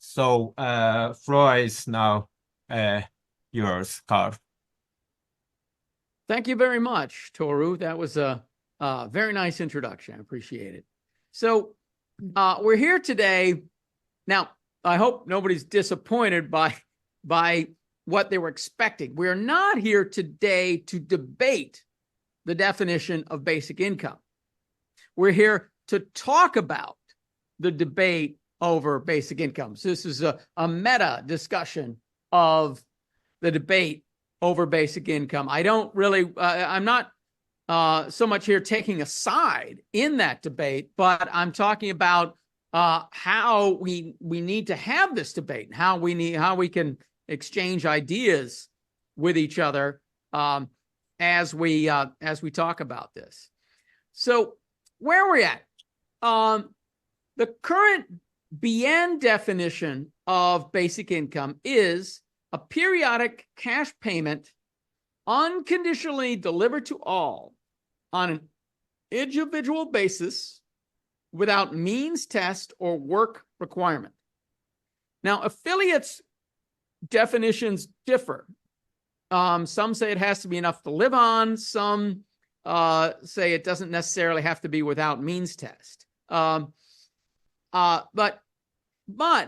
So, floor is now uh, yours, Carl. Thank you very much, Toru. That was a very nice introduction. I appreciate it. So we're here today. Now, I hope nobody's disappointed by what they were expecting. We're not here today to debate the definition of basic income. We're here to talk about the debate over basic income. So this is a meta discussion of the debate over basic income. I don't really, I'm not so much here taking a side in that debate, but I'm talking about how we need to have this debate and how we can exchange ideas with each other as we talk about this. So where are we at? The current BN definition of basic income is a periodic cash payment unconditionally delivered to all on an individual basis without means test or work requirement. Now, affiliates' definitions differ. Some say it has to be enough to live on. Some say it doesn't necessarily have to be without means test. But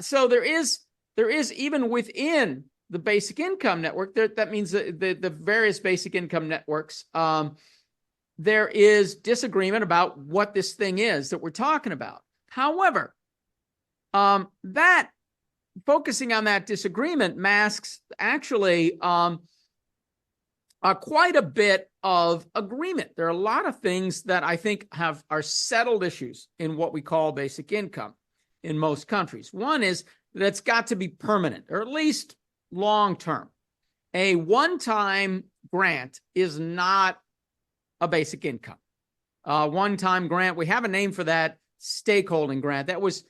so there is even within the basic income network, that means the various basic income networks, there is disagreement about what this thing is that we're talking about. However, that focusing on that disagreement masks actually quite a bit of agreement. There are a lot of things that I think are settled issues in what we call basic income in most countries. One is that it's got to be permanent, or at least long-term. A one-time grant is not a basic income. One-time grant, we have a name for that, stakeholding grant. That was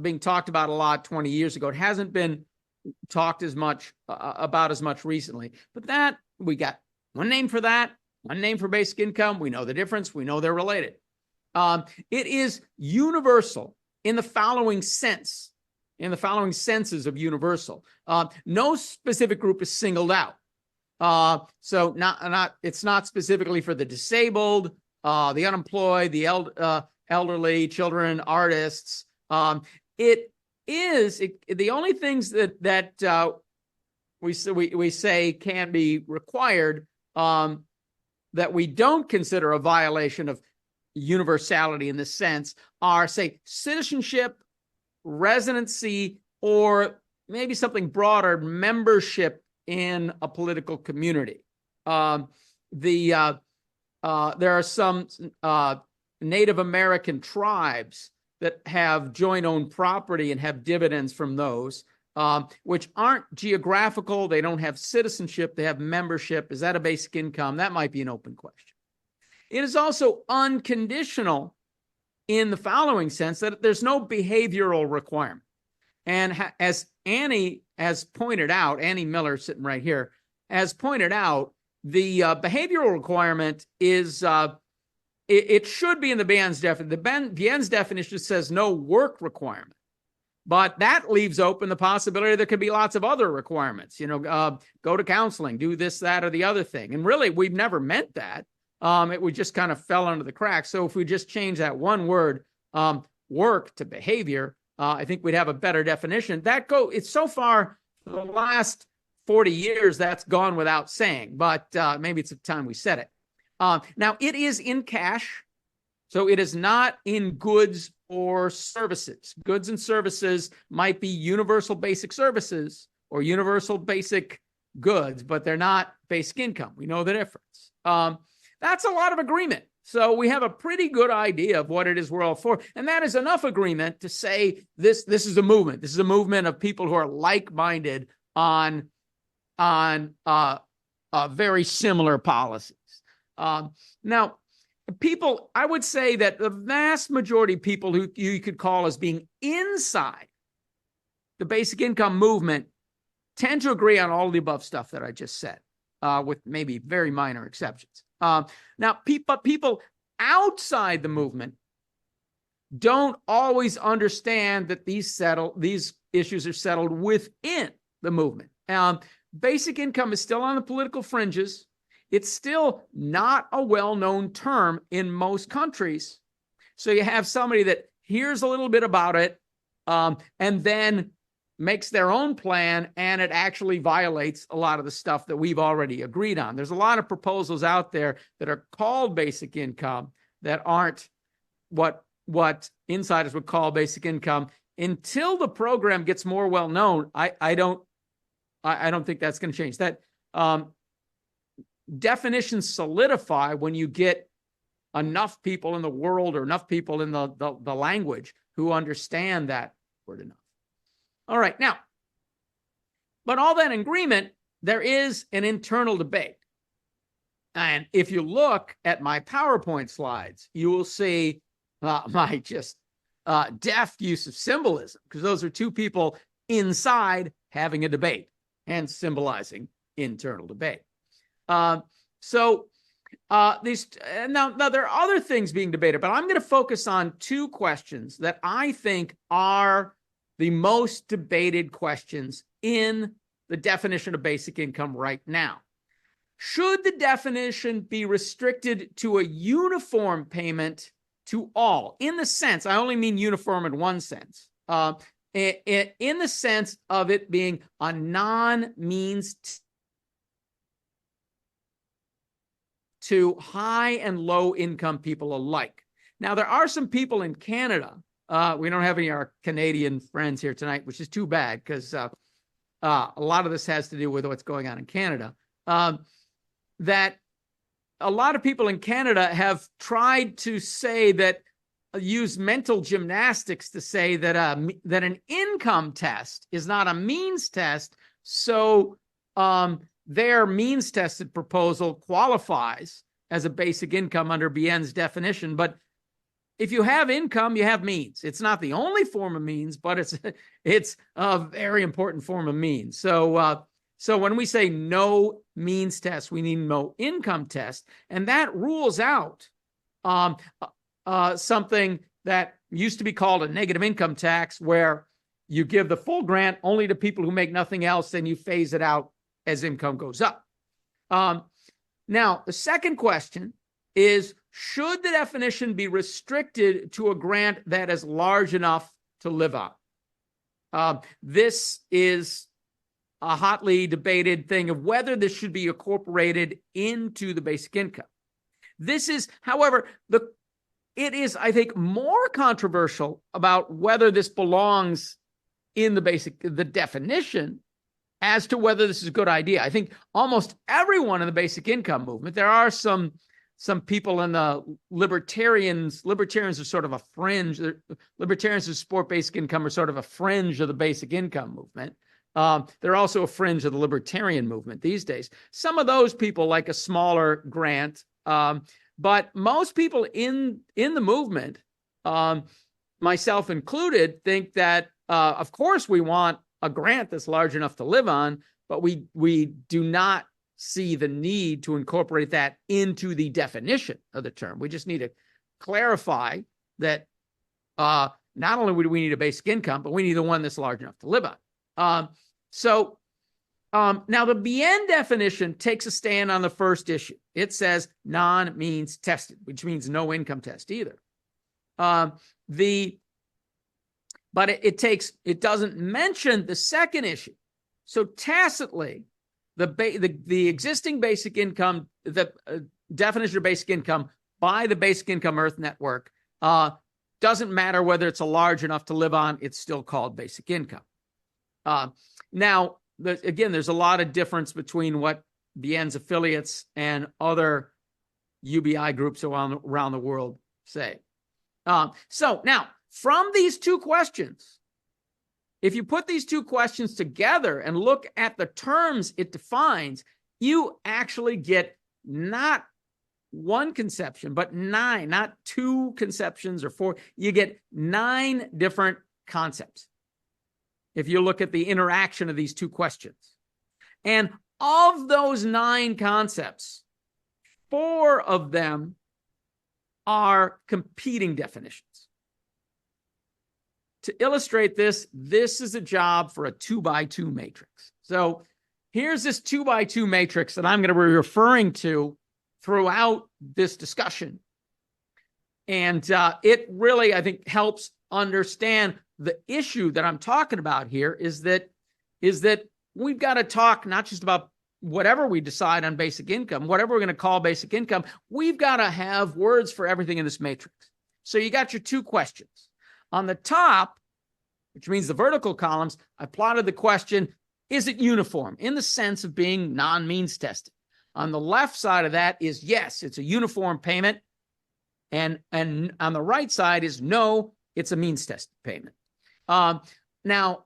being talked about a lot 20 years ago. It hasn't been talked as much about as much recently. But that, we got one name for that, one name for basic income. We know the difference. We know they're related. It is universal in the following sense. In the following senses of universal. No specific group is singled out. So it's not specifically for the disabled, the unemployed, the elderly, children, artists. It is the only things that we say can be required that we don't consider a violation of universality in this sense are, say, citizenship, residency, or maybe something broader, membership in a political community. There are some Native American tribes that have joint-owned property and have dividends from those, which aren't geographical. They don't have citizenship. They have membership. Is that a basic income? That might be an open question. It is also unconditional in the following sense, that there's no behavioral requirement. And as Annie has pointed out, Annie Miller sitting right here, has pointed out, the behavioral requirement is, it should be in the BN's definition. The BN's definition says no work requirement. But that leaves open the possibility there could be lots of other requirements. Go to counseling, do this, that, or the other thing. And really, we've never meant that. It would just kind of fell under the cracks. So if we just change that one word, work, to behavior, I think we'd have a better definition. It's so far, for the last 40 years, that's gone without saying, but maybe it's the time we said it. Now, it is in cash, so it is not in goods or services. Goods and services might be universal basic services or universal basic goods, but they're not basic income. We know the difference. That's a lot of agreement. So we have a pretty good idea of what it is we're all for. And that is enough agreement to say this is a movement. This is a movement of people who are like-minded on very similar policies. Now, people, I would say that the vast majority of people who you could call as being inside the basic income movement tend to agree on all of the above stuff that I just said, with maybe very minor exceptions. Now, people outside the movement don't always understand that these issues are settled within the movement. Basic income is still on the political fringes. It's still not a well-known term in most countries. So you have somebody that hears a little bit about it, and then makes their own plan, and it actually violates a lot of the stuff that we've already agreed on. There's a lot of proposals out there that are called basic income that aren't what insiders would call basic income. Until the program gets more well known, I don't think that's going to change. That definitions solidify when you get enough people in the world, or enough people in the language, who understand that word enough. All right, now, but all that agreement, there is an internal debate. And if you look at my PowerPoint slides, you will see my just deft use of symbolism, because those are two people inside having a debate, and symbolizing internal debate. Now there are other things being debated, but I'm going to focus on two questions that I think are the most debated questions in the definition of basic income right now. Should the definition be restricted to a uniform payment to all? In the sense, I only mean uniform in one sense, in the sense of it being a non-means to high and low income people alike. Now, there are some people in Canada. We don't have any of our Canadian friends here tonight, which is too bad, because a lot of this has to do with what's going on in Canada. That a lot of people in Canada have tried to say that, use mental gymnastics to say that that an income test is not a means test. So their means tested proposal qualifies as a basic income under BN's definition. But if you have income, you have means. It's not the only form of means, but it's a very important form of means. So when we say no means test, we need no income test, and that rules out something that used to be called a negative income tax, where you give the full grant only to people who make nothing else, and you phase it out as income goes up. Now, the second question is, should the definition be restricted to a grant that is large enough to live on? This is a hotly debated thing of whether this should be incorporated into the basic income. This is, however, it is, I think, more controversial about whether this belongs in the definition, as to whether this is a good idea. I think almost everyone in the basic income movement, there are some people in the libertarians are sort of a fringe. Libertarians who support basic income are sort of a fringe of the basic income movement. They're also a fringe of the libertarian movement these days. Some of those people like a smaller grant, but most people in the movement, myself included, think that, of course, we want a grant that's large enough to live on, but we do not see the need to incorporate that into the definition of the term. We just need to clarify that not only do we need a basic income, but we need the one that's large enough to live on. Now the BN definition takes a stand on the first issue. It says non means tested, which means no income test either. But it doesn't mention the second issue. So tacitly, the existing basic income, the definition of basic income by the Basic Income Earth Network, doesn't matter whether it's a large enough to live on, it's still called basic income. Now, again, there's a lot of difference between what BN's affiliates and other UBI groups around the world say. So now, from these two questions, if you put these two questions together and look at the terms it defines, you actually get not one conception, but 9, not 2 conceptions or 4. You get 9 different concepts if you look at the interaction of these two questions. And of those 9 concepts, 4 of them are competing definitions. to illustrate this, this is a job for a 2x2 matrix. So here's this 2x2 matrix that I'm going to be referring to throughout this discussion. And it really, I think, helps understand the issue that I'm talking about here is that we've got to talk not just about whatever we decide on basic income, whatever we're going to call basic income, we've got to have words for everything in this matrix. So you got your two questions. On the top, which means the vertical columns, I plotted the question, is it uniform in the sense of being non-means tested? On the left side of that is yes, it's a uniform payment. And on the right side is no, it's a means tested payment. Now,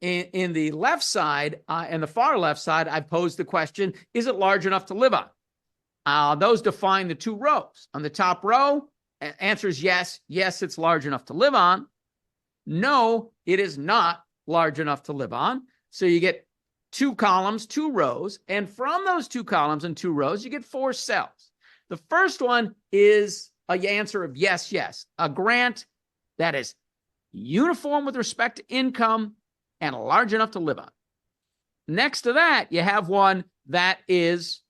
in the left side and the far left side, I posed the question, is it large enough to live on? Those define the two rows. On the top row, answer is yes. Yes, it's large enough to live on. No, it is not large enough to live on. So you get two columns, two rows. And from those two columns and two rows, you get four cells. The first one is an answer of yes, yes. A grant that is uniform with respect to income and large enough to live on. Next to that, you have one that is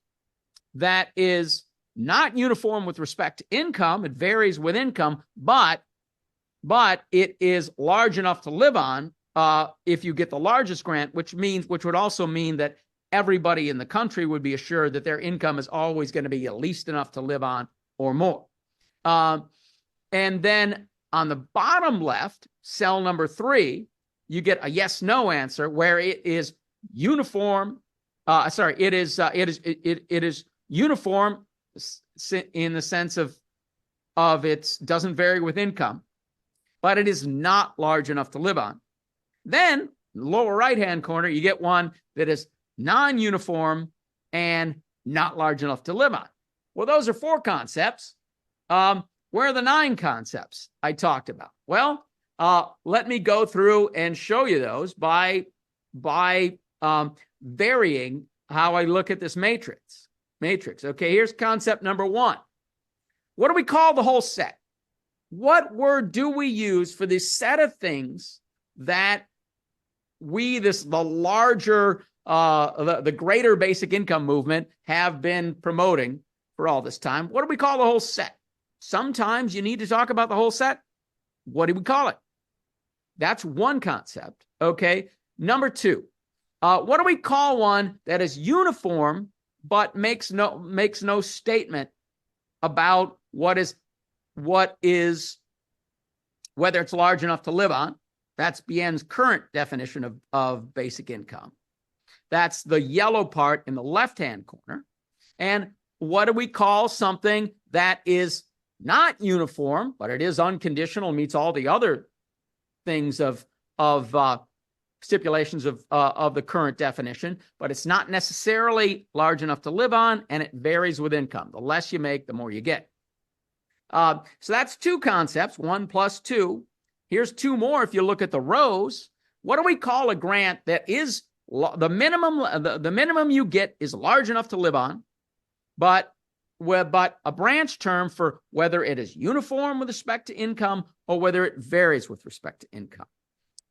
not uniform with respect to income. It varies with income, but it is large enough to live on if you get the largest grant, which would also mean that everybody in the country would be assured that their income is always going to be at least enough to live on or more. And then on the bottom left, cell number 3, you get a yes/no answer where it is uniform. It is uniform in the sense of it doesn't vary with income, but it is not large enough to live on. Then lower right-hand corner, you get one that is non-uniform and not large enough to live on. Well, those are 4 concepts. Where are the 9 concepts I talked about? Well, let me go through and show you those by varying how I look at this matrix. Okay, here's concept number 1. What do we call the whole set? What word do we use for this set of things that the larger, the greater basic income movement have been promoting for all this time? What do we call the whole set? Sometimes you need to talk about the whole set. What do we call it? That's one concept. Okay. Number 2, what do we call one that is uniform but makes no statement about whether it's large enough to live on? That's BN's current definition of basic income. That's the yellow part in the left-hand corner. And what do we call something that is not uniform, but it is unconditional, meets all the other things of stipulations of the current definition, but it's not necessarily large enough to live on, and it varies with income. The less you make, the more you get. So that's 2 concepts, 1 plus 2. Here's 2 more. If you look at the rows, what do we call a grant that is the minimum you get is large enough to live on, but a branch term for whether it is uniform with respect to income or whether it varies with respect to income.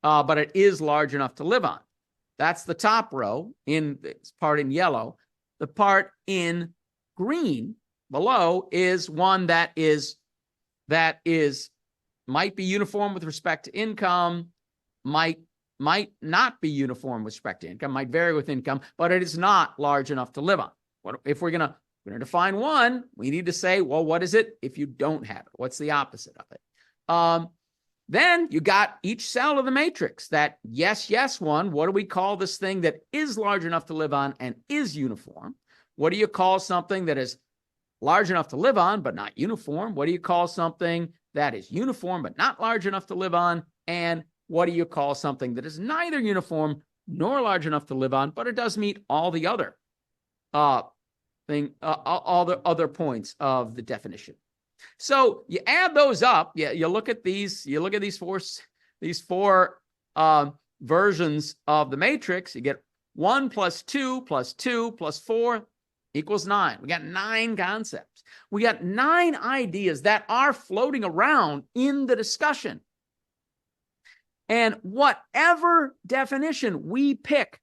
But it is large enough to live on. That's the top row in this part in yellow. The part in green below is one that might be uniform with respect to income, might not be uniform with respect to income, might vary with income, but it is not large enough to live on. If we're going to define one, we need to say, well, what is it if you don't have it? What's the opposite of it? Then you got each cell of the matrix, that yes, yes one. What do we call this thing that is large enough to live on and is uniform? What do you call something that is large enough to live on but not uniform? What do you call something that is uniform but not large enough to live on? And what do you call something that is neither uniform nor large enough to live on, but it does meet all the other all the other points of the definition? So you add those up. You look at these. You look at these four versions of the matrix. You get 1 plus 2 plus 2 plus 4 equals 9. We got 9 concepts. We got 9 ideas that are floating around in the discussion. And whatever definition we pick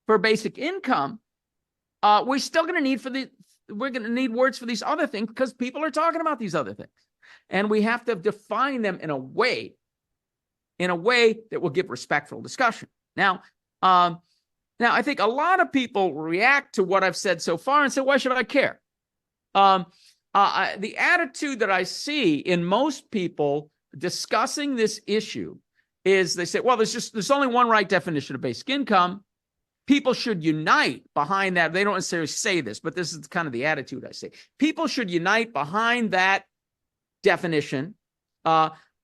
for basic income, we're still going to need we're going to need words for these other things because people are talking about these other things. And we have to define them in a way that will give respectful discussion. Now, I think a lot of people react to what I've said so far and say, why should I care? The attitude that I see in most people discussing this issue is they say, well, there's only one right definition of basic income. People should unite behind that. They don't necessarily say this, but this is kind of the attitude I see. People should unite behind that definition.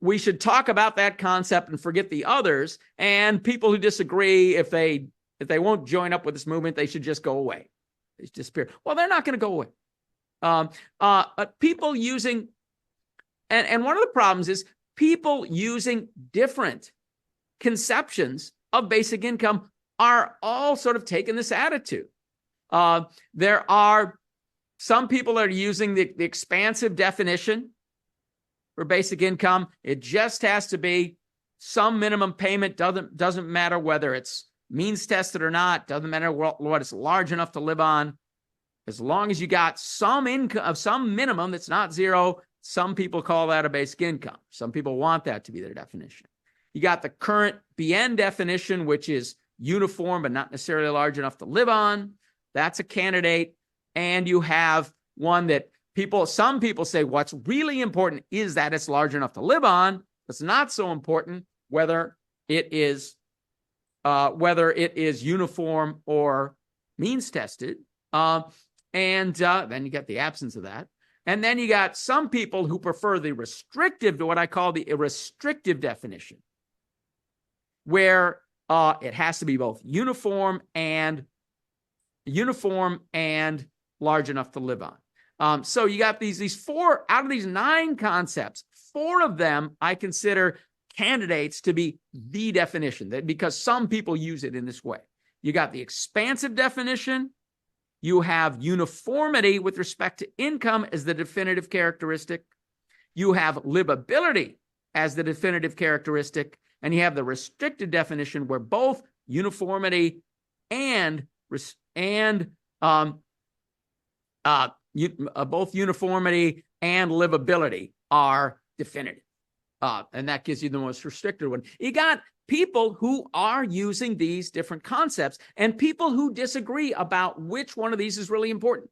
We should talk about that concept and forget the others. And people who disagree, if they won't join up with this movement, they should just go away. They should disappear. Well, they're not going to go away. People using, and one of the problems is people using different conceptions of basic income are all sort of taking this attitude. There are some people that are using the expansive definition for basic income. It just has to be some minimum payment. Doesn't matter whether it's means tested or not. Doesn't matter what it's large enough to live on. As long as you got some income of some minimum that's not zero, some people call that a basic income. Some people want that to be their definition. You got the current BN definition, which is uniform but not necessarily large enough to live on. That's a candidate. And you have one that some people say what's really important is that it's large enough to live on. It's not so important whether it is uniform or means tested. And then you get the absence of that. And then you got some people who prefer the restrictive, what I call the restrictive definition, where it has to be both uniform and large enough to live on. So you got these 4 out of these 9 concepts. 4 of them I consider candidates to be the definition, because some people use it in this way. You got the expansive definition. You have uniformity with respect to income as the definitive characteristic. You have livability as the definitive characteristic. And you have the restricted definition where both uniformity and livability are definitive. And that gives you the most restricted one. You got people who are using these different concepts and people who disagree about which one of these is really important.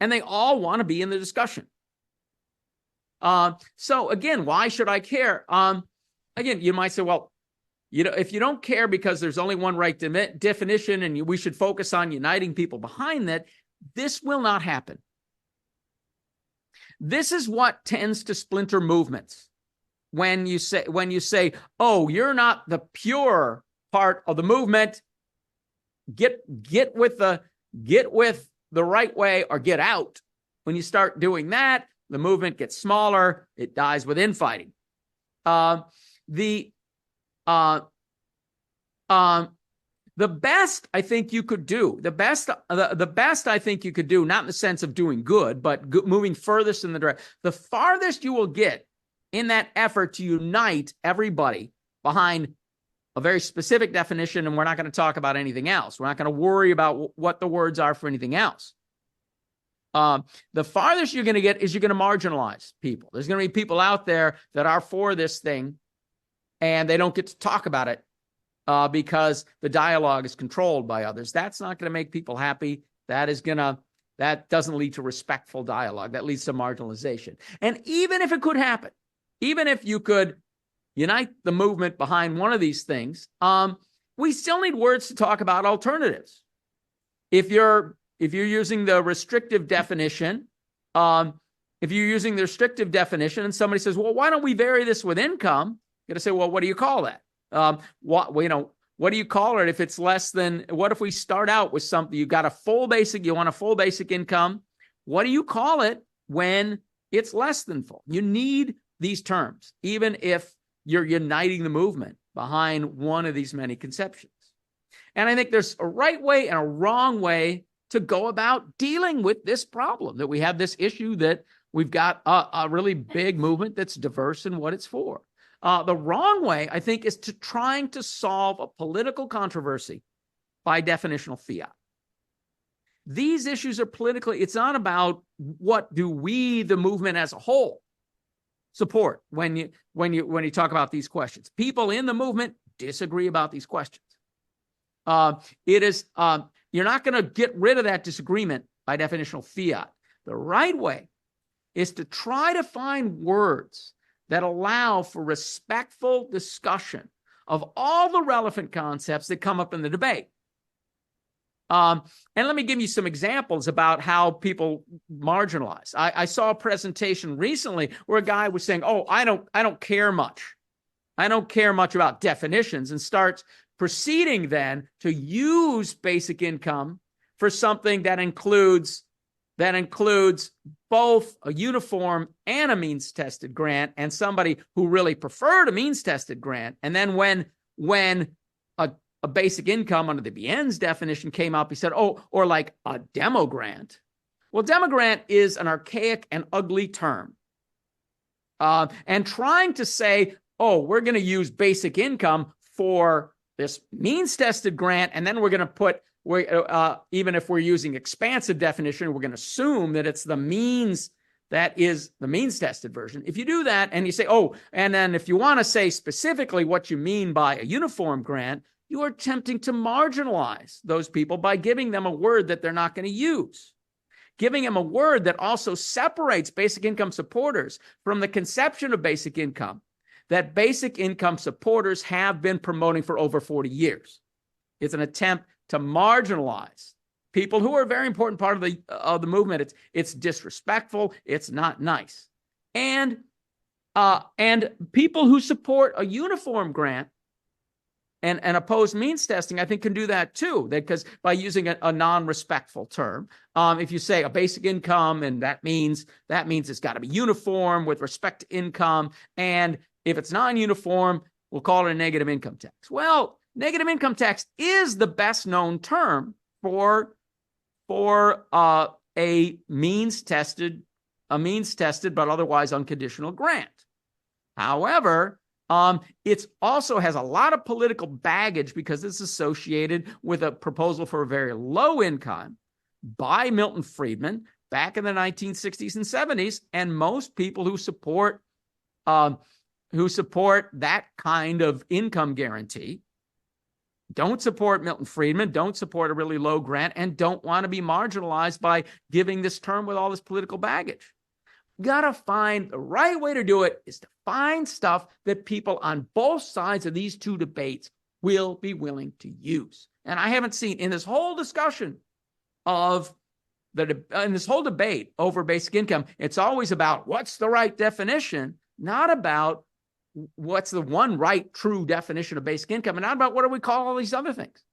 And they all want to be in the discussion. So again, why should I care? Again, you might say, well, if you don't care because there's only one right definition and we should focus on uniting people behind that, this will not happen. This is what tends to splinter movements. When you say, oh, you're not the pure part of the movement, get with the right way or get out. When you start doing that, the movement gets smaller. It dies with infighting. The best I think you could do, the best I think you could do, not in the sense of doing good, but moving furthest in the direction, the farthest you will get in that effort to unite everybody behind a very specific definition, and we're not going to talk about anything else. We're not going to worry about what the words are for anything else. The farthest you're going to get is you're going to marginalize people. There's going to be people out there that are for this thing, and they don't get to talk about it because the dialogue is controlled by others. That's not going to make people happy. That doesn't lead to respectful dialogue. That leads to marginalization. And even if it could happen, even if you could unite the movement behind one of these things, we still need words to talk about alternatives. If you're using the restrictive definition, and somebody says, well, why don't we vary this with income? You're going to say, well, what do you call that? What do you call it if it's less than, what if we start out with something, you want a full basic income. What do you call it when it's less than full? You need these terms, even if you're uniting the movement behind one of these many conceptions. And I think there's a right way and a wrong way to go about dealing with this problem, that we have this issue that we've got a really big movement that's diverse in what it's for. The wrong way, I think, is to trying to solve a political controversy by definitional fiat. These issues are politically, it's not about what do we, the movement as a whole, support when you talk about these questions. People in the movement disagree about these questions. You're not going to get rid of that disagreement by definitional fiat. The right way is to try to find words that allow for respectful discussion of all the relevant concepts that come up in the debate. And let me give you some examples about how people marginalize. I saw a presentation recently where a guy was saying, "Oh, I don't care much. I don't care much about definitions," and starts proceeding then to use basic income for something that includes both a uniform and a means-tested grant, and somebody who really preferred a means-tested grant. And then when a basic income under the Bien's definition came up, he said, "Oh, or like a demo grant." Well, demo grant is an archaic and ugly term. And trying to say, "Oh, we're going to use basic income for this means-tested grant, and then we're going to put, even if we're using expansive definition, we're going to assume that it's the means that is the means-tested version." If you do that and you say, "Oh, and then if you want to say specifically what you mean by a uniform grant," you are attempting to marginalize those people by giving them a word that they're not going to use, giving them a word that also separates basic income supporters from the conception of basic income that basic income supporters have been promoting for over 40 years. It's an attempt to marginalize people who are a very important part of the movement. It's disrespectful. It's not nice. And people who support a uniform grant and oppose means testing, I think, can do that too. Because by using a non-respectful term, if you say a basic income, and that means it's got to be uniform with respect to income, and if it's non-uniform, we'll call it a negative income tax. Well, negative income tax is the best known term for a means tested but otherwise unconditional grant. However, it also has a lot of political baggage because it's associated with a proposal for a very low income by Milton Friedman back in the 1960s and 70s, and most people who support that kind of income guarantee don't support Milton Friedman, don't support a really low grant, and don't want to be marginalized by giving this term with all this political baggage. Got to find the right way to do it is to find stuff that people on both sides of these two debates will be willing to use. And I haven't seen in this whole discussion in this whole debate over basic income, it's always about what's the right definition, not about what's the one right, true definition of basic income, and not about what do we call all these other things.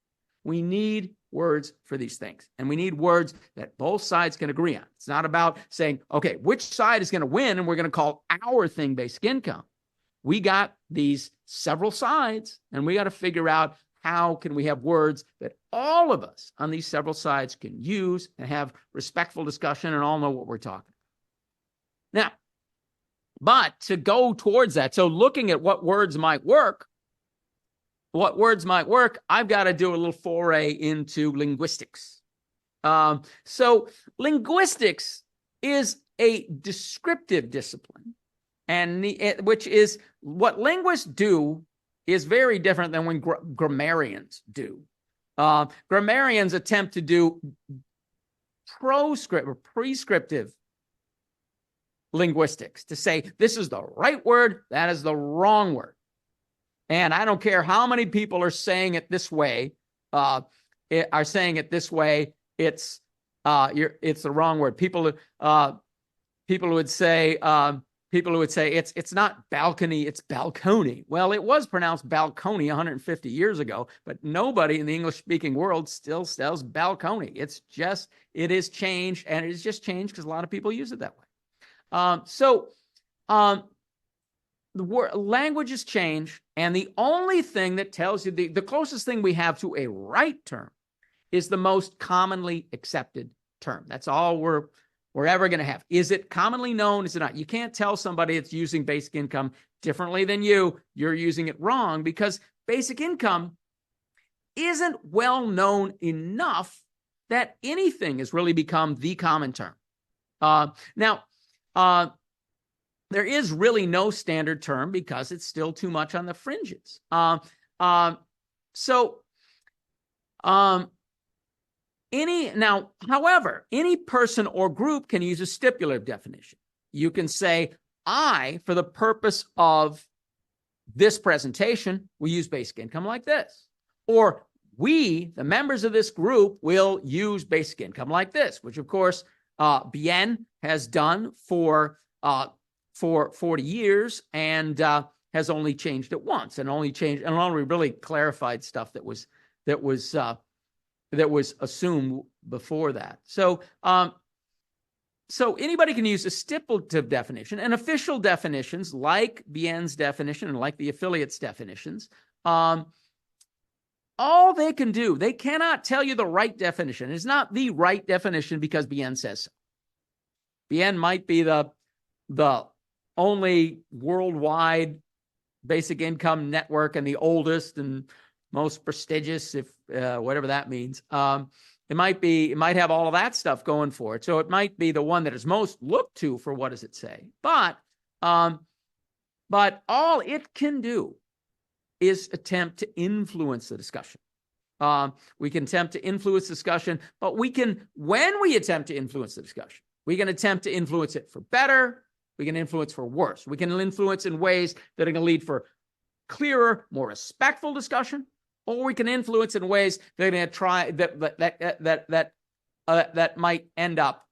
We need words for these things, and we need words that both sides can agree on. It's not about saying, okay, which side is going to win, and we're going to call our thing basic income. We got these several sides, and we got to figure out how can we have words that all of us on these several sides can use and have respectful discussion and all know what we're talking about. Now, but to go towards that, so looking at what words might work, I've got to do a little foray into linguistics. So linguistics is a descriptive discipline, and which is what linguists do is very different than when grammarians do. Grammarians attempt to do prescriptive linguistics, to say this is the right word, that is the wrong word. And I don't care how many people are saying it this way, it's the wrong word. People who would say it's not balcony, it's balcony. Well, it was pronounced balcony 150 years ago, but nobody in the English-speaking world still says balcony. It is changed, and it is just changed because a lot of people use it that way. The languages change, and the only thing that tells you the closest thing we have to a right term is the most commonly accepted term. That's all we're ever going to have. Is it commonly known? Is it not? You can't tell somebody it's using basic income differently than you're using it wrong, because basic income isn't well known enough that anything has really become the common term. Now, there is really no standard term because it's still too much on the fringes. However, any person or group can use a stipulative definition. You can say, I, for the purpose of this presentation, will use basic income like this. Or we, the members of this group, will use basic income like this, which of course, Bien has done for 40 years and has only changed it once, and only really clarified stuff that was assumed before that. So anybody can use a stipulative definition, and official definitions like Bien's definition and like the affiliates definitions. All they can do, they cannot tell you the right definition. It's not the right definition because Bien says so. Bien might be the only worldwide basic income network and the oldest and most prestigious, if whatever that means. It might have all of that stuff going for it. So it might be the one that is most looked to for what does it say. But all it can do is attempt to influence the discussion. We can attempt to influence discussion, but when we attempt to influence the discussion, we can attempt to influence it for better. We can influence for worse. We can influence in ways that are going to lead for clearer, more respectful discussion, or we can influence in ways that are going to try that might end up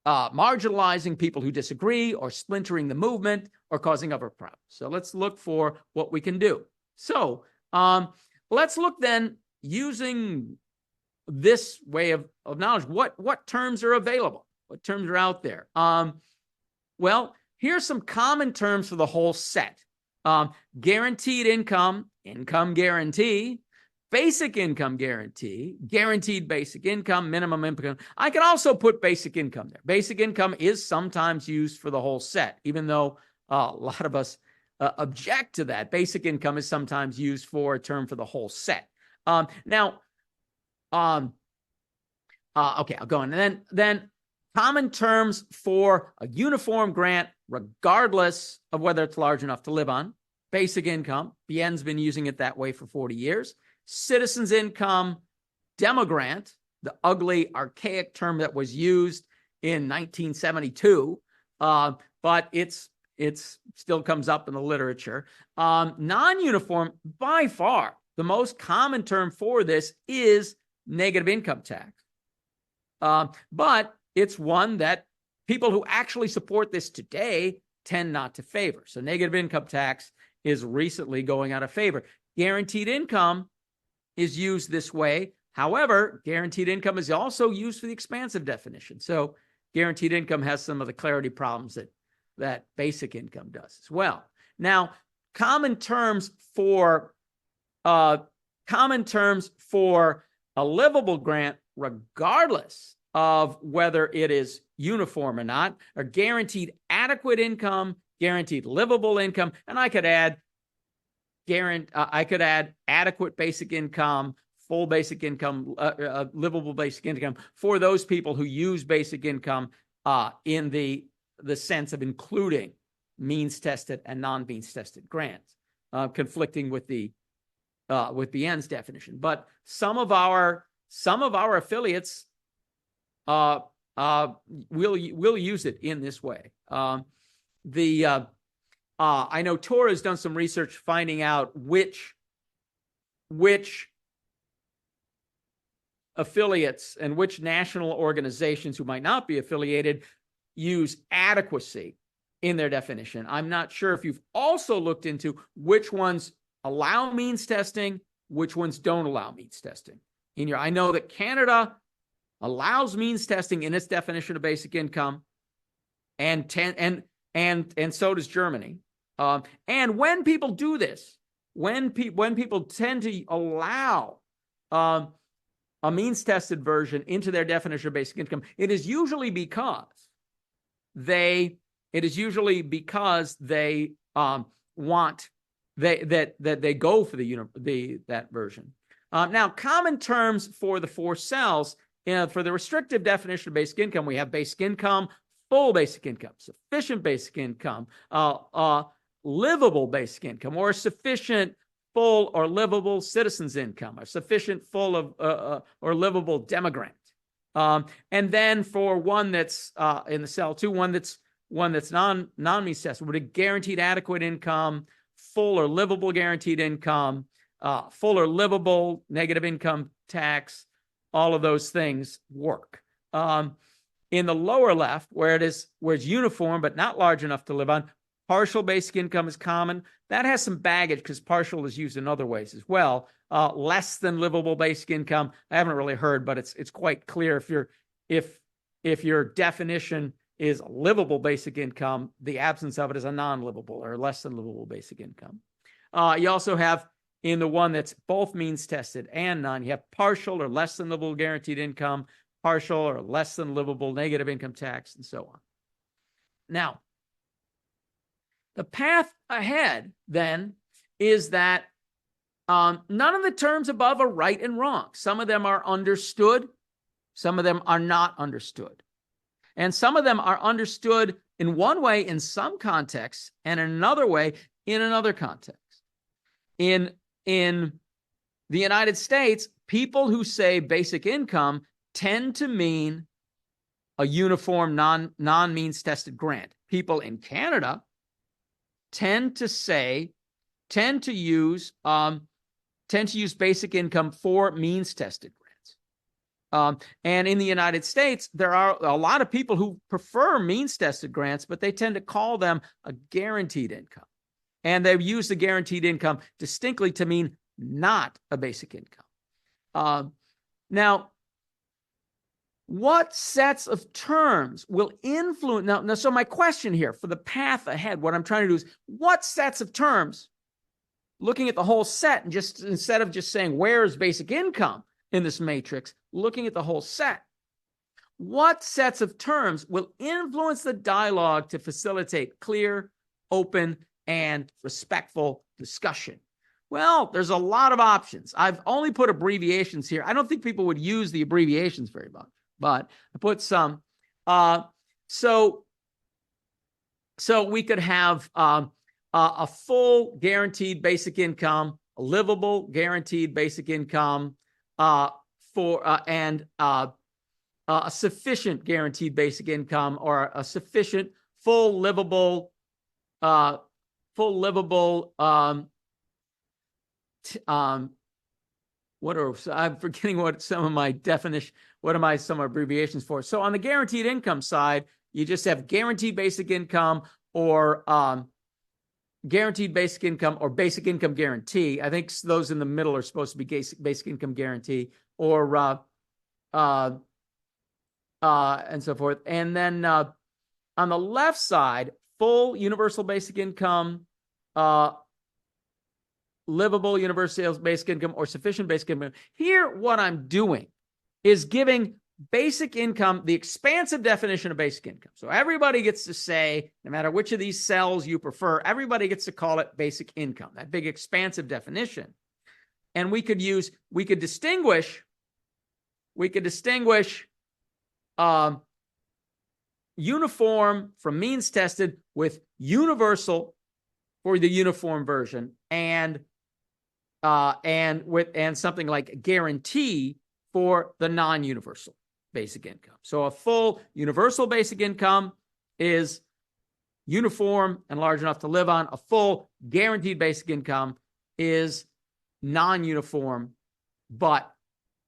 marginalizing people who disagree, or splintering the movement, or causing other problems. So let's look for what we can do. So let's look then, using this way of knowledge, what terms are available, what terms are out there. Well, here's some common terms for the whole set. Guaranteed income, income guarantee, basic income guarantee, guaranteed basic income, minimum income. I can also put basic income there. Basic income is sometimes used for the whole set, even though a lot of us object to that. Basic income is sometimes used for a term for the whole set. Okay, I'll go on. And then common terms for a uniform grant, regardless of whether it's large enough to live on. Basic income, Bien's been using it that way for 40 years. Citizens' income, demogrant, the ugly, archaic term that was used in 1972, but it's still comes up in the literature. Non-uniform, by far, the most common term for this is negative income tax. But it's one that people who actually support this today tend not to favor. So negative income tax is recently going out of favor. Guaranteed income is used this way. However, guaranteed income is also used for the expansive definition. So guaranteed income has some of the clarity problems that basic income does as well. Now, common terms for a livable grant, regardless of whether it is uniform or not, are guaranteed adequate income, guaranteed livable income, and I could add adequate basic income, full basic income, livable basic income for those people who use basic income in the sense of including means-tested and non-means tested grants, conflicting with Bien's definition. But some of our affiliates will use it in this way. I know Toru has done some research finding out which affiliates and which national organizations who might not be affiliated use adequacy in their definition. I'm not sure if you've also looked into which ones allow means testing, which ones don't allow means testing. I know that Canada allows means testing in its definition of basic income, and so does Germany. And when people do this, when people tend to allow a means tested version into their definition of basic income, it is usually because they want that they go for that version. Now, common terms for the four cells. For the restrictive definition of basic income, we have basic income, full basic income, sufficient basic income, livable basic income, or sufficient, full, or livable citizens' income, or sufficient, full of or livable demogrant. And then for one that's in the cell two, one that's non-means tested, would a guaranteed adequate income, full or livable guaranteed income, full or livable negative income tax. All of those things work. In the lower left, where it's uniform but not large enough to live on, partial basic income is common. That has some baggage because partial is used in other ways as well. Less than livable basic income, I haven't really heard, but it's quite clear if your definition is livable basic income, the absence of it is a non-livable or less than livable basic income. You also have, in the one that's both means tested and non, you have partial or less than livable guaranteed income, partial or less than livable negative income tax, and so on. Now, the path ahead then is that none of the terms above are right and wrong. Some of them are understood, some of them are not understood. And some of them are understood in one way in some contexts and in another way in another context. In the United States, people who say basic income tend to mean a uniform non-means tested grant. People in Canada tend to use basic income for means tested grants. And in the United States, there are a lot of people who prefer means tested grants, but they tend to call them a guaranteed income. And they've used the guaranteed income distinctly to mean not a basic income. Now, what sets of terms will influence? Now, so my question here for the path ahead, what I'm trying to do is, what sets of terms, looking at the whole set, and just instead of just saying where is basic income in this matrix, looking at the whole set, what sets of terms will influence the dialogue to facilitate clear, open, and respectful discussion? Well, there's a lot of options. I've only put abbreviations here. I don't think people would use the abbreviations very much, but I put some. So we could have a full guaranteed basic income, a livable guaranteed basic income, and a sufficient guaranteed basic income, or a sufficient full livable I'm forgetting what some of my definition, some abbreviations for. So on the guaranteed income side, you just have guaranteed basic income, or guaranteed basic income, or basic income guarantee. I think those in the middle are supposed to be basic income guarantee, or and so forth. And then on the left side, full universal basic income, livable universal basic income, or sufficient basic income. Here, what I'm doing is giving basic income the expansive definition of basic income. So everybody gets to say, no matter which of these cells you prefer, everybody gets to call it basic income, that big expansive definition. And we could distinguish uniform from means tested with universal for the uniform version, and something like guarantee for the non-universal basic income. So a full universal basic income is uniform and large enough to live on. A full guaranteed basic income is non-uniform but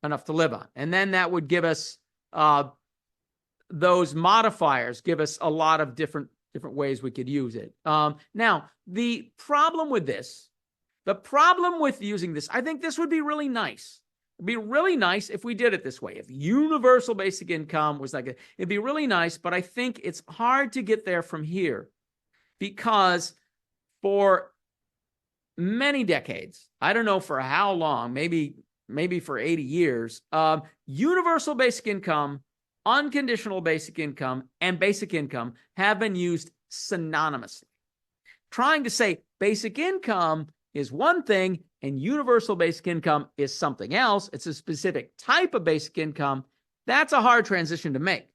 enough to live on. And then that would give us those modifiers give us a lot of different ways we could use it. Now, the problem with using this, I think this would be really nice. It'd be really nice if we did it this way. If universal basic income was like it'd be really nice, but I think it's hard to get there from here, because for many decades, I don't know for how long, maybe for 80 years, universal basic income, unconditional basic income, and basic income have been used synonymously. trying to say basic income is one thing and universal basic income is something else. It's a specific type of basic income. That's a hard transition to make.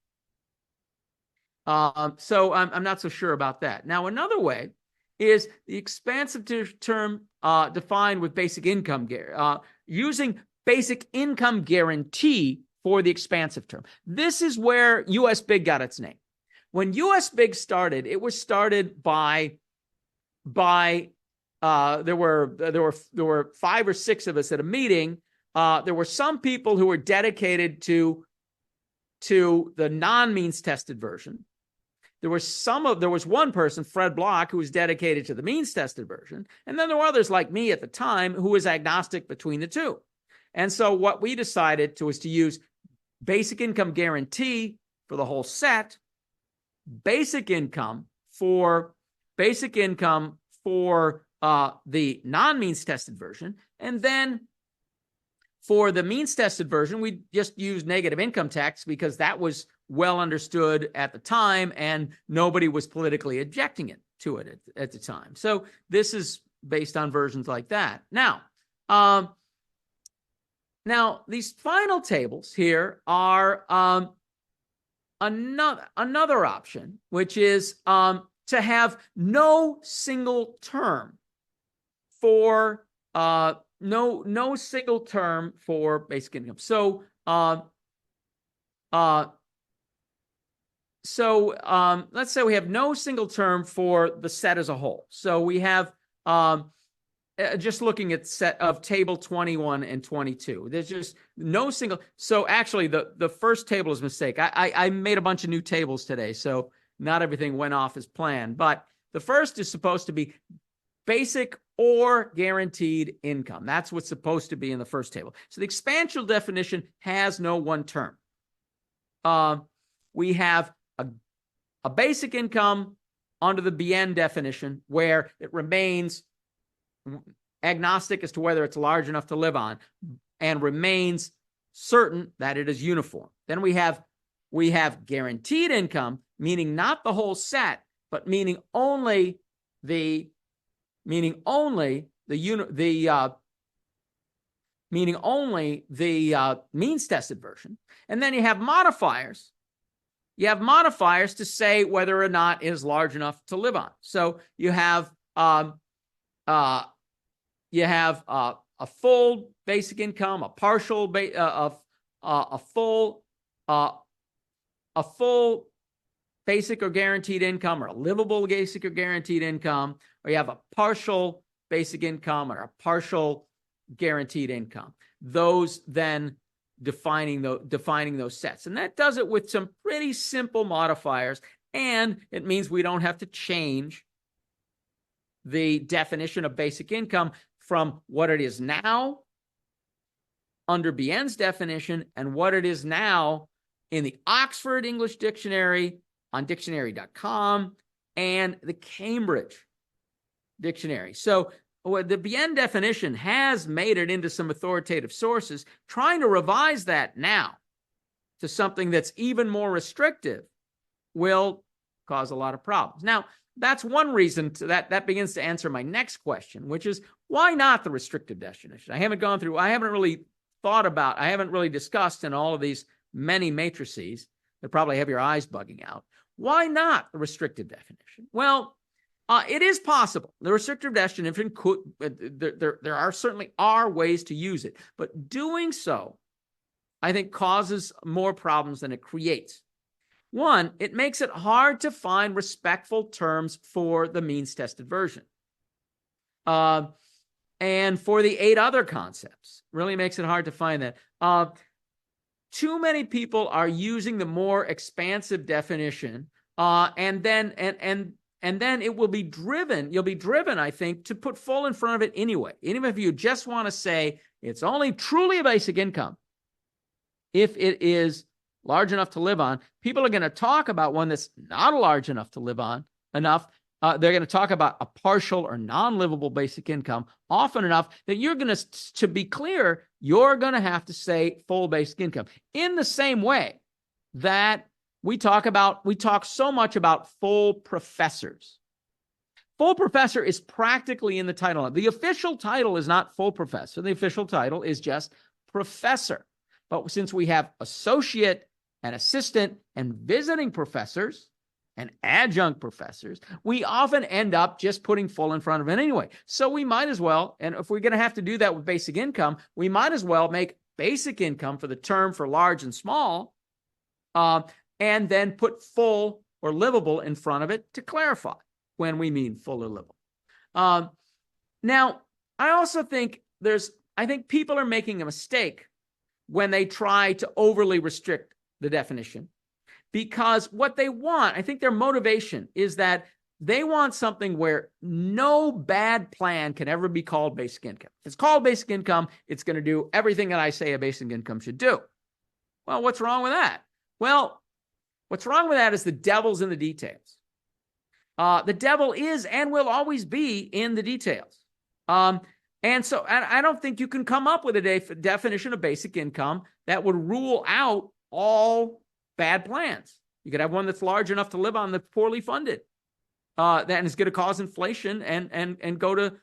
So I'm not so sure about that. Now, another way is the expansive term defined with basic income, using basic income guarantee for the expansive term. This is where U.S. Big got its name. When U.S. Big started, it was started by there were 5 or 6 of us at a meeting. There were some people who were dedicated to the non-means tested version. There was one person, Fred Block, who was dedicated to the means tested version. And then there were others like me at the time who was agnostic between the two. And so what we decided was to use basic income guarantee for the whole set, basic income for the non-means tested version. And then for the means tested version, we just used negative income tax because that was well understood at the time and nobody was politically objecting to it at the time. So this is based on versions like that. Now these final tables here are another option, which is to have no single term for no single term for basic income. So let's say we have no single term for the set as a whole. So we have just looking at set of table 21 and 22. There's just no single. So actually, the first table is a mistake. I made a bunch of new tables today, so not everything went off as planned. But the first is supposed to be basic or guaranteed income. That's what's supposed to be in the first table. So the expansional definition has no one term. We have a basic income under the BN definition where it remains agnostic as to whether it's large enough to live on and remains certain that it is uniform. Then we have guaranteed income, meaning not the whole set, but meaning only the means tested version. And then you have modifiers. You have modifiers to say whether or not it is large enough to live on. So you have a full basic income, a partial, a full basic or guaranteed income, or a livable basic or guaranteed income, or you have a partial basic income or a partial guaranteed income. Those then defining those sets. And that does it with some pretty simple modifiers, and it means we don't have to change the definition of basic income from what it is now under BN's definition and what it is now in the Oxford English Dictionary on dictionary.com and the Cambridge Dictionary. So the BN definition has made it into some authoritative sources. Trying to revise that now to something that's even more restrictive will cause a lot of problems. Now, that's one reason that begins to answer my next question, which is why not the restrictive definition? I haven't really discussed in all of these many matrices that probably have your eyes bugging out. Why not the restrictive definition? Well, it is possible. The restrictive definition could, there certainly are ways to use it, but doing so, I think, causes more problems than it creates. One, it makes it hard to find respectful terms for the means tested version. And for the 8 other concepts, really makes it hard to find that. Too many people are using the more expansive definition, and then it will be driven. You'll be driven, I think, to put full in front of it anyway. Even if you just want to say it's only truly a basic income, if it is large enough to live on, people are going to talk about one that's not large enough to live on enough. They're going to talk about a partial or non-livable basic income often enough that you're going to be clear, you're going to have to say full basic income. In the same way that we talk so much about full professors. Full professor is practically in the title. The official title is not full professor. The official title is just professor. But since we have associate and assistant and visiting professors and adjunct professors, we often end up just putting full in front of it anyway. So we might as well, and if we're going to have to do that with basic income, we might as well make basic income for the term for large and small, and then put full or livable in front of it to clarify when we mean full or livable. Now, I also think I think people are making a mistake when they try to overly restrict the definition, because what they want, I think their motivation is that they want something where no bad plan can ever be called basic income. If it's called basic income, it's going to do everything that I say a basic income should do. Well, what's wrong with that? Well, what's wrong with that is the devil's in the details. The devil is and will always be in the details. And so I don't think you can come up with a definition of basic income that would rule out all bad plans. You could have one that's large enough to live on that's poorly funded. That is going to cause inflation and go to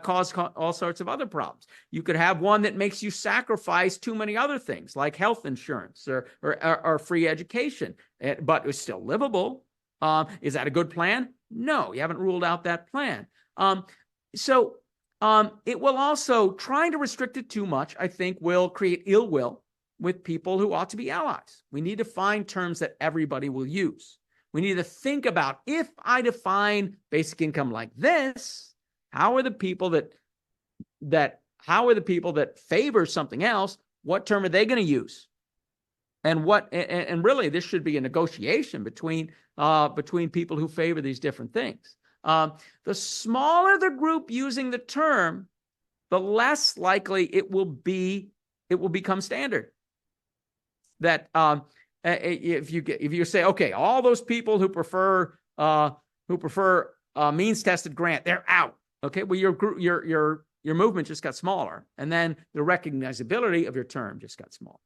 cause all sorts of other problems. You could have one that makes you sacrifice too many other things like health insurance or free education, but it's still livable. Is that a good plan? No, you haven't ruled out that plan. So it will also, trying to restrict it too much, I think, will create ill will with people who ought to be allies. We need to find terms that everybody will use. We need to think about, if I define basic income like this, how are the people that favor something else? What term are they going to use? And really, this should be a negotiation between people who favor these different things. The smaller the group using the term, the less likely it will become standard. That if you say, okay, all those people who prefer means tested grant, they're out. Okay, well your movement just got smaller, and then the recognizability of your term just got smaller.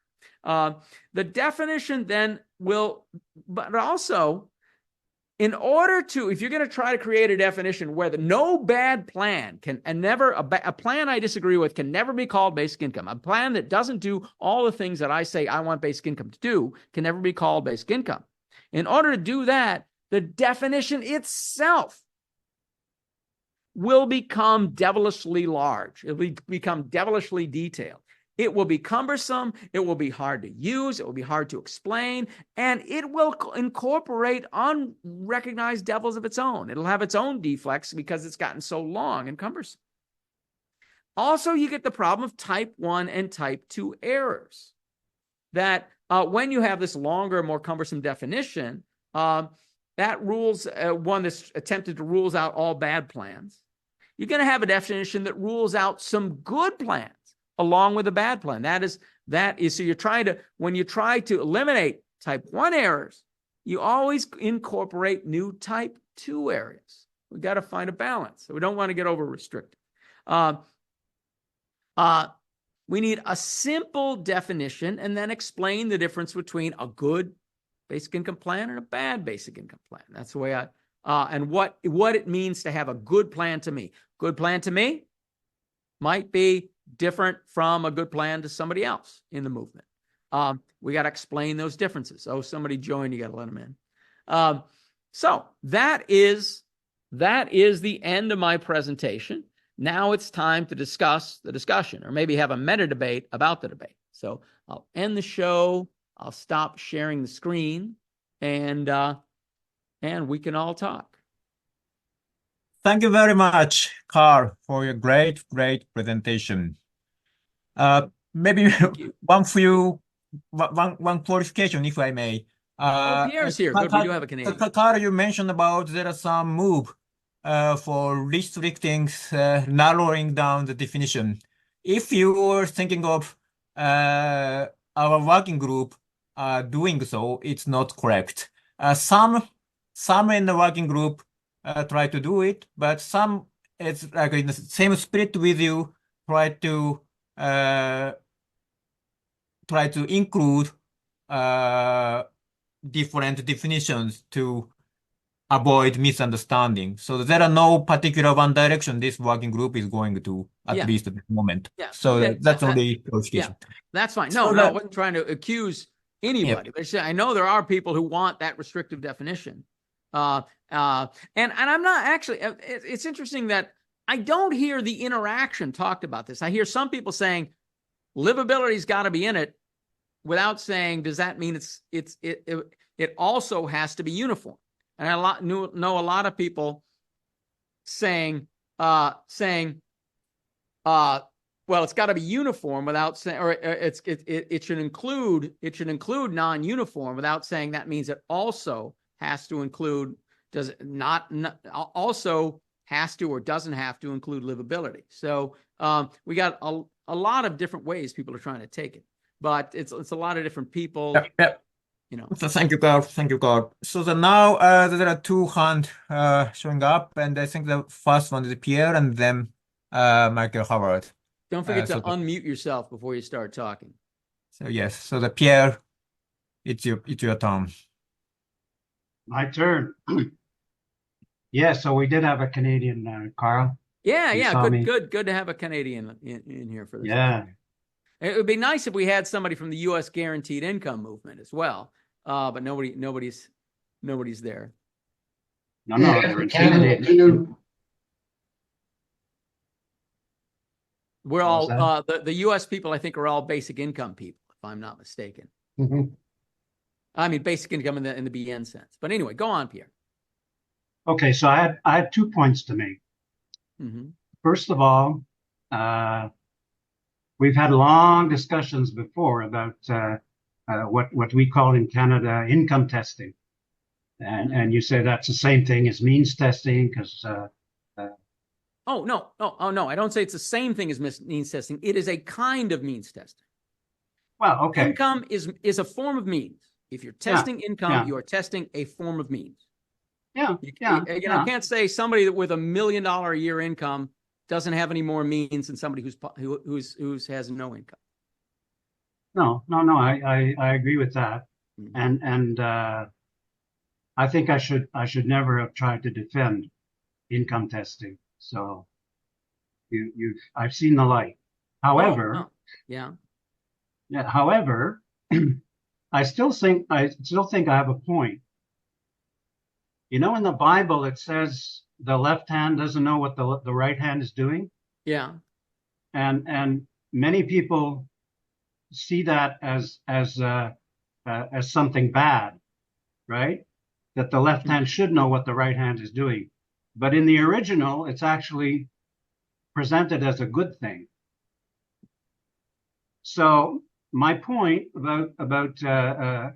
The definition then will, but also, in order to, if you're going to try to create a definition where no bad plan can, and never, a plan I disagree with can never be called basic income. A plan that doesn't do all the things that I say I want basic income to do can never be called basic income. In order to do that, the definition itself will become devilishly large. It will become devilishly detailed. It will be cumbersome. It will be hard to use. It will be hard to explain. And it will incorporate unrecognized devils of its own. It'll have its own deflects because it's gotten so long and cumbersome. Also, you get the problem of type 1 and type 2 errors. That when you have this longer, more cumbersome definition, that rules, one that's attempted to rules out all bad plans. You're going to have a definition that rules out some good plans along with a bad plan. That is, so you're trying to, when you try to eliminate type 1 errors, you always incorporate new type 2 areas. We've got to find a balance. So we don't want to get over restricted. We need a simple definition and then explain the difference between a good basic income plan and a bad basic income plan. That's the way and what it means to have a good plan to me. Good plan to me might be different from a good plan to somebody else in the movement. We got to explain those differences. Oh, somebody joined, you got to let them in. So that is the end of my presentation. Now it's time to discuss the discussion, or maybe have a meta debate about the debate. So I'll end the show. I'll stop sharing the screen, and we can all talk. Thank you very much, Karl, for your great presentation. Maybe one clarification, if I may. Pierre's here. Good, we do have a Canadian. Karl, you mentioned about there are some move for restricting, narrowing down the definition. If you were thinking of our working group doing so, it's not correct. Some in the working group try to do it, but some, it's like in the same spirit with you, try to include different definitions to avoid misunderstanding. So there are no particular one direction this working group is going to, at least at the moment. Yeah. So Okay. that's only clarification. Yeah, that's fine. So No, I wasn't trying to accuse anybody. Yep. But I know there are people who want that restrictive definition. And I'm not actually, it's interesting that I don't hear the interaction talked about this. I hear some people saying livability's got to be in it without saying, does that mean it also has to be uniform? And I know a lot of people saying, well, it's got to be uniform without saying, or it should include non-uniform without saying that means it also has to include, does it not also has to or doesn't have to include livability. So we got a lot of different ways people are trying to take it, but it's a lot of different people. Yep. So thank you, Karl. Thank you, Karl. So now there are two hands showing up, and I think the first one is Pierre, and then Michael Howard. Don't forget to unmute yourself before you start talking. So yes, so the Pierre, it's your turn. My turn. Yeah, so we did have a Canadian, Karl. Yeah, good to have a Canadian in here for this. Yeah. It would be nice if we had somebody from the U.S. guaranteed income movement as well, but nobody's there. No, they're intimidated. We're all the U.S. people. I think are all basic income people, if I'm not mistaken. Mm-hmm. I mean, basic income in the BN sense. But anyway, go on, Pierre. Okay, so I had 2 points to make. Mm-hmm. First of all, we've had long discussions before about what we call in Canada income testing, and you say that's the same thing as means testing because. Oh no! I don't say it's the same thing as means testing. It is a kind of means testing. Well, okay. Income is a form of means. If you're testing income, you are testing a form of means. Yeah. I can't say somebody with $1 million a year income doesn't have any more means than somebody who has no income. No. I agree with that, Mm-hmm. and I think I should never have tried to defend income testing. So I've seen the light. However, However, I still think I have a point. You know, in the Bible, it says the left hand doesn't know what the right hand is doing. Yeah. And many people see that as something bad, right? That the left hand should know what the right hand is doing. But in the original, it's actually presented as a good thing. So my point about the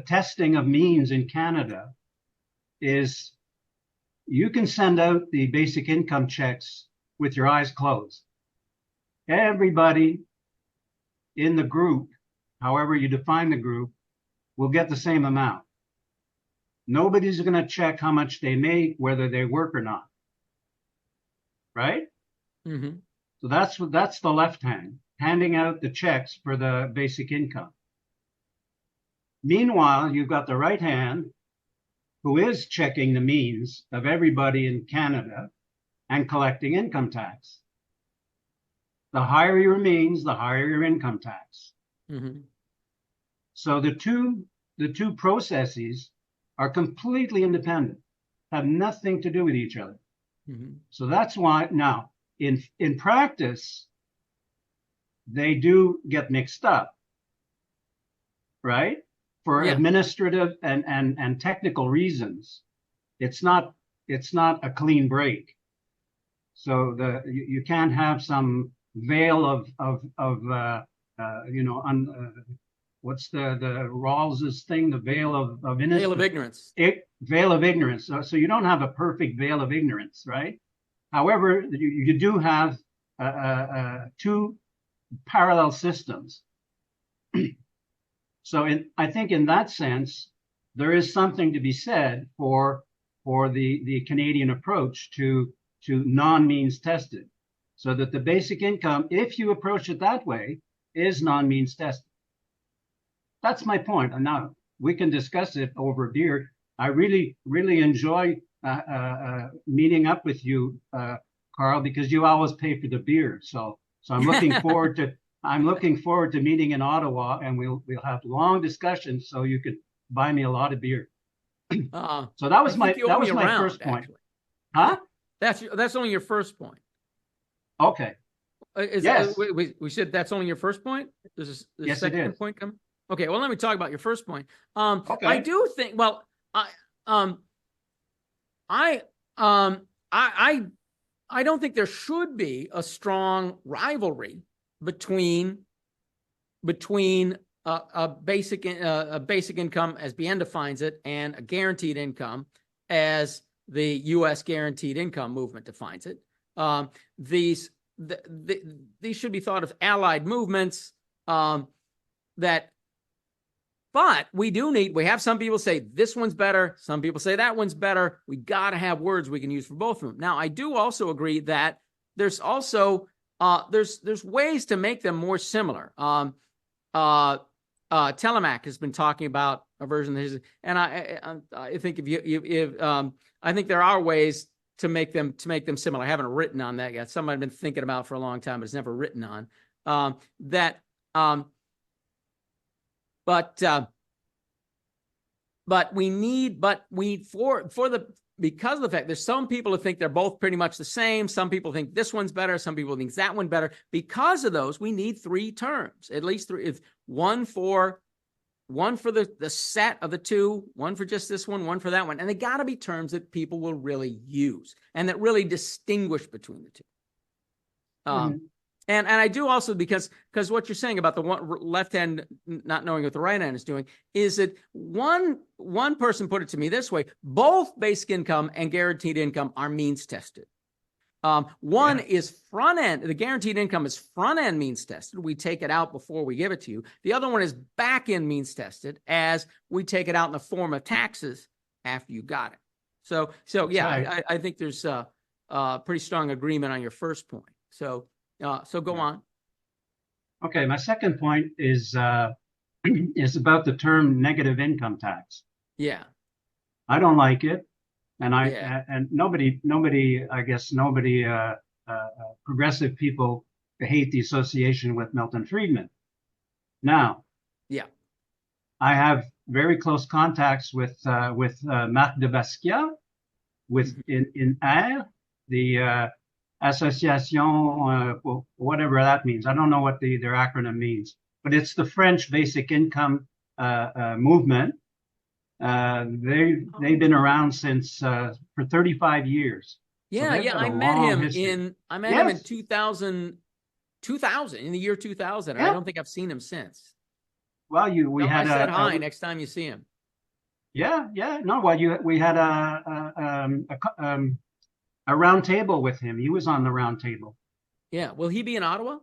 testing of means in Canada is you can send out the basic income checks with your eyes closed. Everybody in the group, however you define the group, will get the same amount. Nobody's going to check how much they make, whether they work or not. Right? Mm-hmm. So that's the left hand, handing out the checks for the basic income. Meanwhile, you've got the right hand who is checking the means of everybody in Canada and collecting income tax. The higher your means, the higher your income tax. Mm-hmm. So the two processes are completely independent, have nothing to do with each other. Mm-hmm. So that's why now in practice, they do get mixed up, right? For administrative and technical reasons, it's not a clean break. So you can't have some veil of what's the Rawls's thing, the veil of innocence. Veil of ignorance. Veil of ignorance. So you don't have a perfect veil of ignorance, right? However, you do have two parallel systems. So I think in that sense, there is something to be said for the Canadian approach to non-means tested, so that the basic income, if you approach it that way, is non-means tested. That's my point. And now we can discuss it over beer. I really enjoy meeting up with you, Karl, because you always pay for the beer. So I'm looking forward to meeting in Ottawa, and we'll have long discussions so you could buy me a lot of beer. So that was my first point. Actually. Huh? That's only your first point. Okay. Yes. We said that's only your first point. There's a Yes, second point coming. Okay. Well, let me talk about your first point. Okay. I do think. Well, I don't think there should be a strong rivalry between a basic income as BN defines it and a guaranteed income as the U.S. guaranteed income movement defines it. These should be thought of allied movements. But we have some people say this one's better. Some people say that one's better. We got to have words we can use for both of them. Now, I do also agree that there's also there's ways to make them more similar. Telemac has been talking about a version of his, and I think I think there are ways to make them similar. I haven't written on that yet. Something I've been thinking about for a long time, but it's never written on that. But because of the fact there's some people who think they're both pretty much the same. Some people think this one's better. Some people think that one better. Because of those, we need three terms, at least three. One for the set of the two, one for just this one for that one. And they got to be terms that people will really use and that really distinguish between the two. And I do also, because what you're saying about the left hand not knowing what the right hand is doing is that one person put it to me this way: both basic income and guaranteed income are means tested. One is front end. The guaranteed income is front end means tested. We take it out before we give it to you. The other one is back end means tested, as we take it out in the form of taxes after you got it. So yeah, right. I think there's a pretty strong agreement on your first point. So go on. Okay, my second point is about the term negative income tax. Yeah, I don't like it, and nobody, I guess nobody, progressive people hate the association with Milton Friedman. Now, yeah, I have very close contacts with Marc de Basquiat, in Air, the Association, whatever that means. I don't know what their acronym means, but it's the French basic income movement. They've been around since for 35 years. Yeah, so I met him in 2000, in the year 2000. Yeah. I don't think I've seen him since. Well, we had said hi next time you see him. Yeah. No, well, we had a round table with him. He was on the round table. Yeah. Will he be in Ottawa?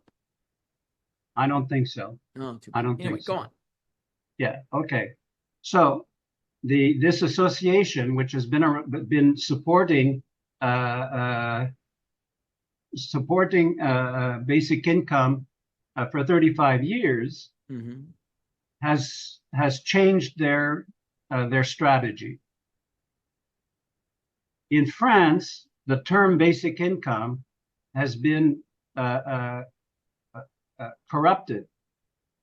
I don't think so. Oh, I don't think so. Go on. Yeah. Okay. So this association, which has been supporting basic income for 35 years, has changed their strategy. In France, the term basic income has been corrupted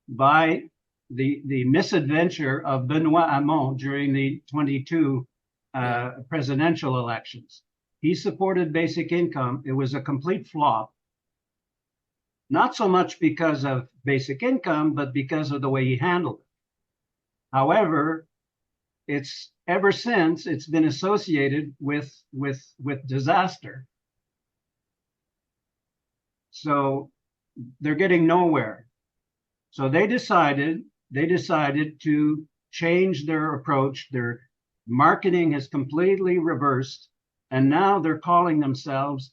by the misadventure of Benoit Hamon during the 22 presidential elections. He supported basic income. It was a complete flop. Not so much because of basic income, but because of the way he handled it. However, ever since it's been associated with disaster. So they're getting nowhere. So they decided to change their approach. Their marketing has completely reversed, and now they're calling themselves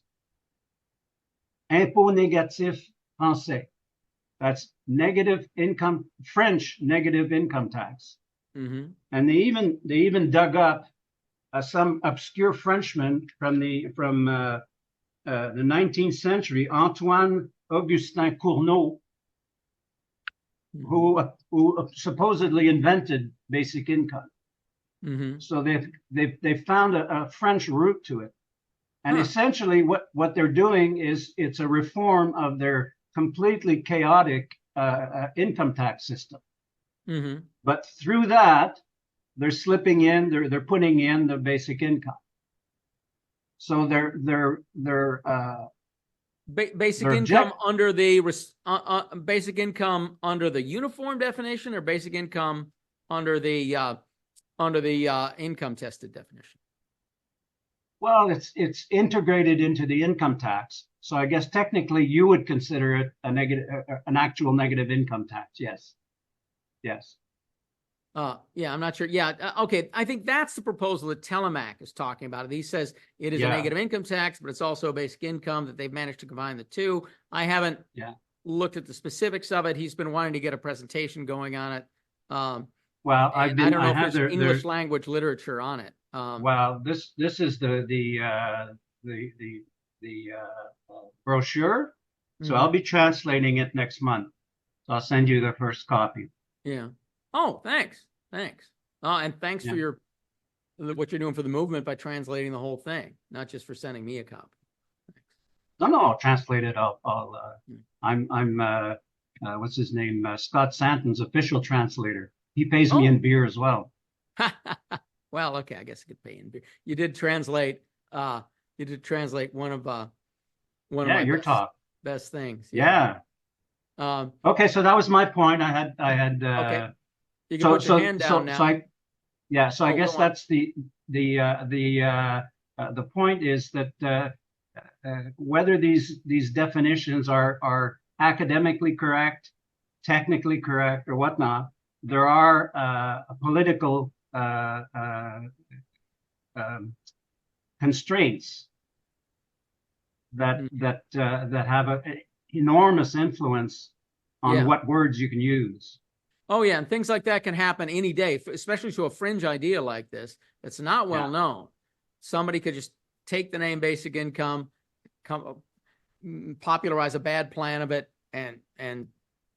impôt négatif français. That's negative income, French negative income tax. And they even dug up some obscure Frenchman from the 19th century, Antoine Augustin Cournot, who supposedly invented basic income. Mm-hmm. So they've found a French root to it. And Huh. essentially what they're doing is it's a reform of their completely chaotic income tax system. Mm-hmm. But through that, they're slipping in, they're putting in the basic income. So Basic They're income under the basic income under the uniform definition, or basic income under the income tested definition? well, it's integrated into the income tax. So I guess technically you would consider it an actual negative income tax. Yes. Yes. Yeah, I'm not sure. Yeah, okay. I think that's the proposal that Telemac is talking about. He says it is a negative income tax, but it's also a basic income, that they've managed to combine the two. I haven't looked at the specifics of it. He's been wanting to get a presentation going on it. Well, I don't know if there's English language literature on it. Well, this is the brochure. So I'll be translating it next month. So I'll send you the first copy. Yeah. Oh, thanks. And thanks for what you're doing for the movement by translating the whole thing, not just for sending me a copy. No, I'll translate it. I'm what's his name? Scott Santon's official translator. He pays me in beer as well. Well, okay, I guess I could pay in beer. You did translate one of my your talk. Best things. Yeah. Okay, so that was my point. I had okay. You can put your hand down now. So I guess that's the point is that whether these definitions are academically correct, technically correct, or whatnot, there are political constraints that have an enormous influence on what words you can use. Oh, yeah. And things like that can happen any day, especially to a fringe idea like this that's not well known. Somebody could just take the name basic income, popularize a bad plan of it, and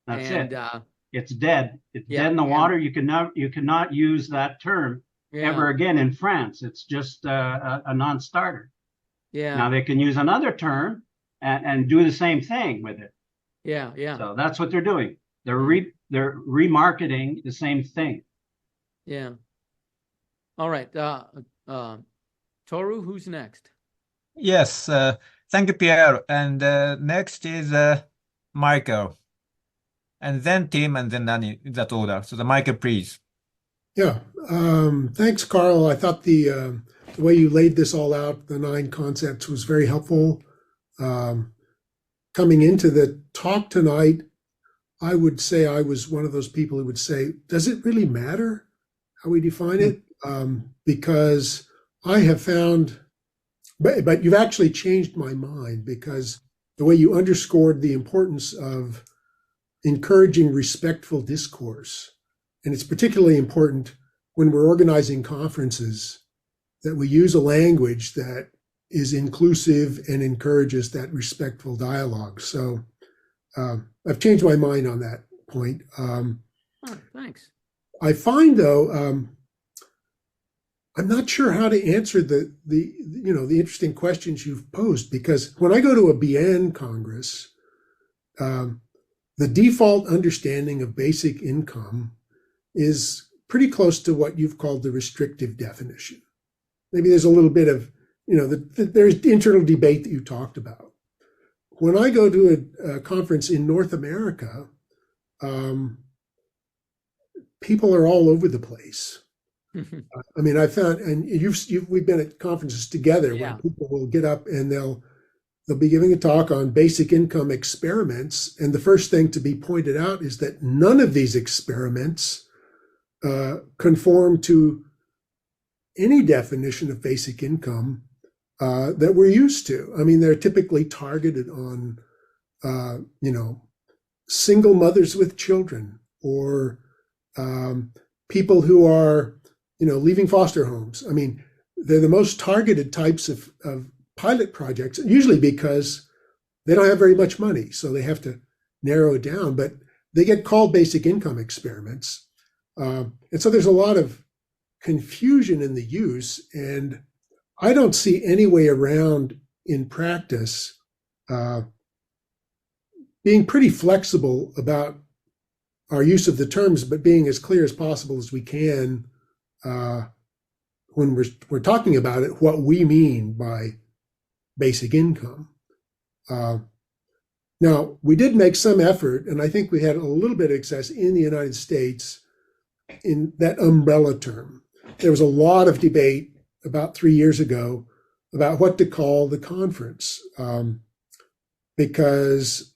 that's it. It's dead. It's dead in the water. You cannot use that term ever again in France. It's just a non-starter. Yeah. Now they can use another term and do the same thing with it. Yeah. So that's what they're doing. They're remarketing the same thing. Yeah. All right. Toru, who's next? Yes. Thank you, Pierre. And next is Michael. And then Tim, and then Nani, in that order. So the Michael, please. Yeah. Thanks, Karl. I thought the way you laid this all out, the 9 concepts, was very helpful. Coming into the talk tonight, I would say I was one of those people who would say, does it really matter how we define it? Because I have found, but you've actually changed my mind, because the way you underscored the importance of encouraging respectful discourse, and it's particularly important when we're organizing conferences, that we use a language that is inclusive and encourages that respectful dialogue. So I've changed my mind on that point. Thanks. I find, though, I'm not sure how to answer the interesting questions you've posed, because when I go to a BN Congress, the default understanding of basic income is pretty close to what you've called the restrictive definition. Maybe there's a little bit of, there's internal debate that you talked about. When I go to a conference in North America, people are all over the place. I mean, I found, and we've been at conferences together where people will get up and they'll be giving a talk on basic income experiments. And the first thing to be pointed out is that none of these experiments conform to any definition of basic income that we're used to. I mean, they're typically targeted on, single mothers with children, or people who are, leaving foster homes. I mean, they're the most targeted types of pilot projects, usually because they don't have very much money, so they have to narrow it down, but they get called basic income experiments. And so there's a lot of confusion in the use, and I don't see any way around in practice being pretty flexible about our use of the terms, but being as clear as possible as we can when we're talking about it, what we mean by basic income. Now, we did make some effort, and I think we had a little bit of success in the United States in that umbrella term. There was a lot of debate about 3 years ago about what to call the conference, because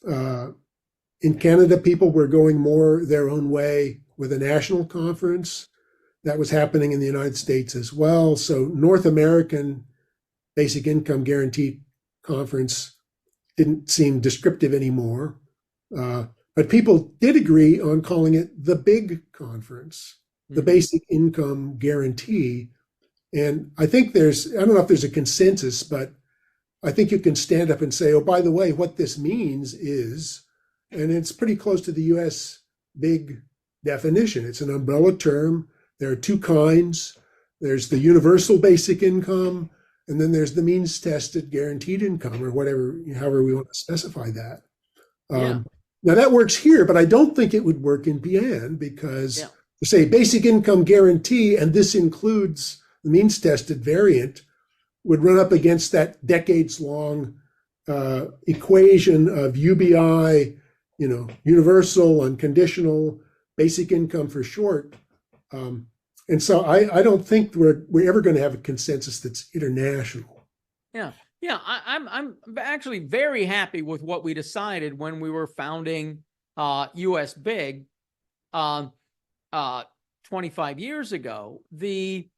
in Canada, people were going more their own way with a national conference. That was happening in the United States as well. So North American Basic Income Guarantee Conference didn't seem descriptive anymore. But people did agree on calling it the big conference, the Basic Income Guarantee. And I think I don't know if there's a consensus, but I think you can stand up and say, oh, by the way, what this means is, and it's pretty close to the US big definition. It's an umbrella term. There are two kinds. There's the universal basic income, and then there's the means tested guaranteed income, or however we want to specify that. Now that works here, but I don't think it would work in BN because to say basic income guarantee, and this includes the means tested variant, would run up against that decades long equation of UBI, universal, unconditional, basic income for short. And so I don't think we're ever going to have a consensus that's international. Yeah. I'm actually very happy with what we decided when we were founding US Big 25 years ago. The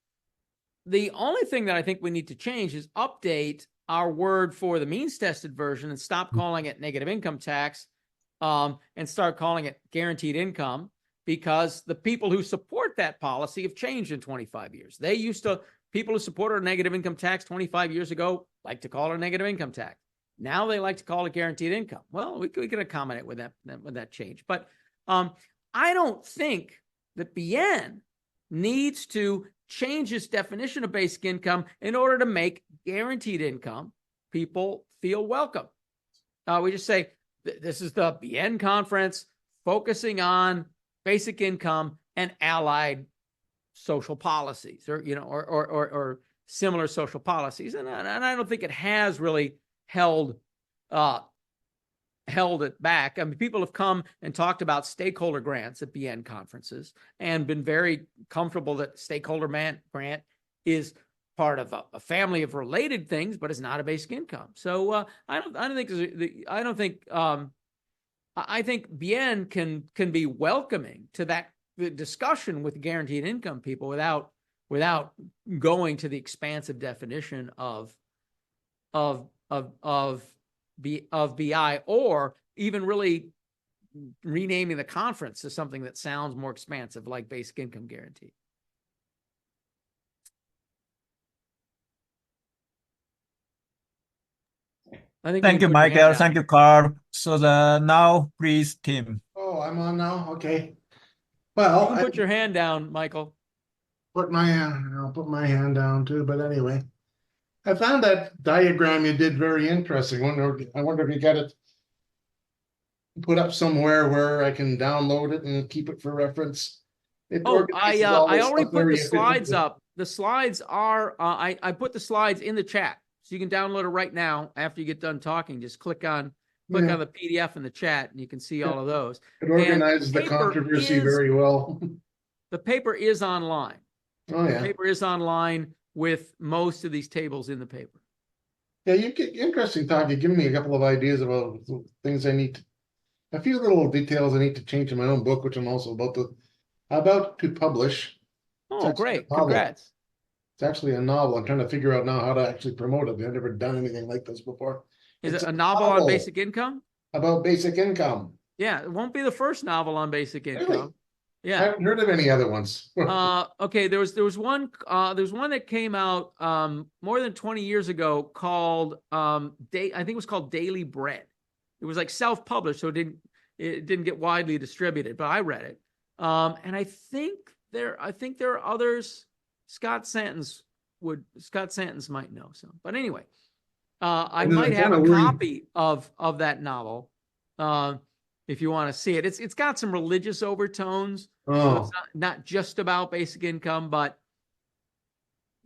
only thing that I think we need to change is update our word for the means tested version and stop calling it negative income tax and start calling it guaranteed income, because the people who support that policy have changed in 25 years. People who supported a negative income tax 25 years ago like to call it a negative income tax. Now they like to call it guaranteed income. Well, we can accommodate with that change. But I don't think that BN needs to change its definition of basic income in order to make guaranteed income people feel welcome. We just say, this is the BN conference focusing on basic income and allied social policies, or similar social policies, and I don't think it has really held it back. I mean, people have come and talked about stakeholder grants at BN conferences and been very comfortable that stakeholder grant is part of a family of related things, but is not a basic income. So I think BN can be welcoming to that discussion with guaranteed income people without going to the expansive definition of BI, or even really renaming the conference to something that sounds more expansive, like basic income guarantee. Thank you, Michael. Thank you, Carl. So now, please, Tim. Oh, I'm on now. Okay. Well, you can put your hand down, Michael. I'll put my hand down too. But anyway, I found that diagram you did very interesting. I wonder if you got it put up somewhere where I can download it and keep it for reference. I already put the slides up. The slides are I put the slides in the chat, so you can download it right now after you get done talking. Just click on the PDF in the chat, and you can see all of those. It organizes the controversy very well. The paper is online. Oh yeah, the paper is online with most of these tables in the paper. Yeah, you get interesting talk. You've given me a couple of ideas about things a few little details I need to change in my own book, which I'm also about to publish. Oh, great! Congrats. It's actually a novel. I'm trying to figure out now how to actually promote it. I've never done anything like this before. Is it a novel on basic income? About basic income. Yeah, it won't be the first novel on basic income. Really? Yeah, I haven't heard of any other ones. Okay, there was one that came out more than 20 years ago called I think it was called Daily Bread. It was like self-published, so it didn't get widely distributed, but I read it. And I think I think there are others. Scott Santons might know some, but anyway, I And then might I'm have a kinda worried- copy of that novel. If you want to see it, it's got some religious overtones. So Oh, it's not just about basic income, but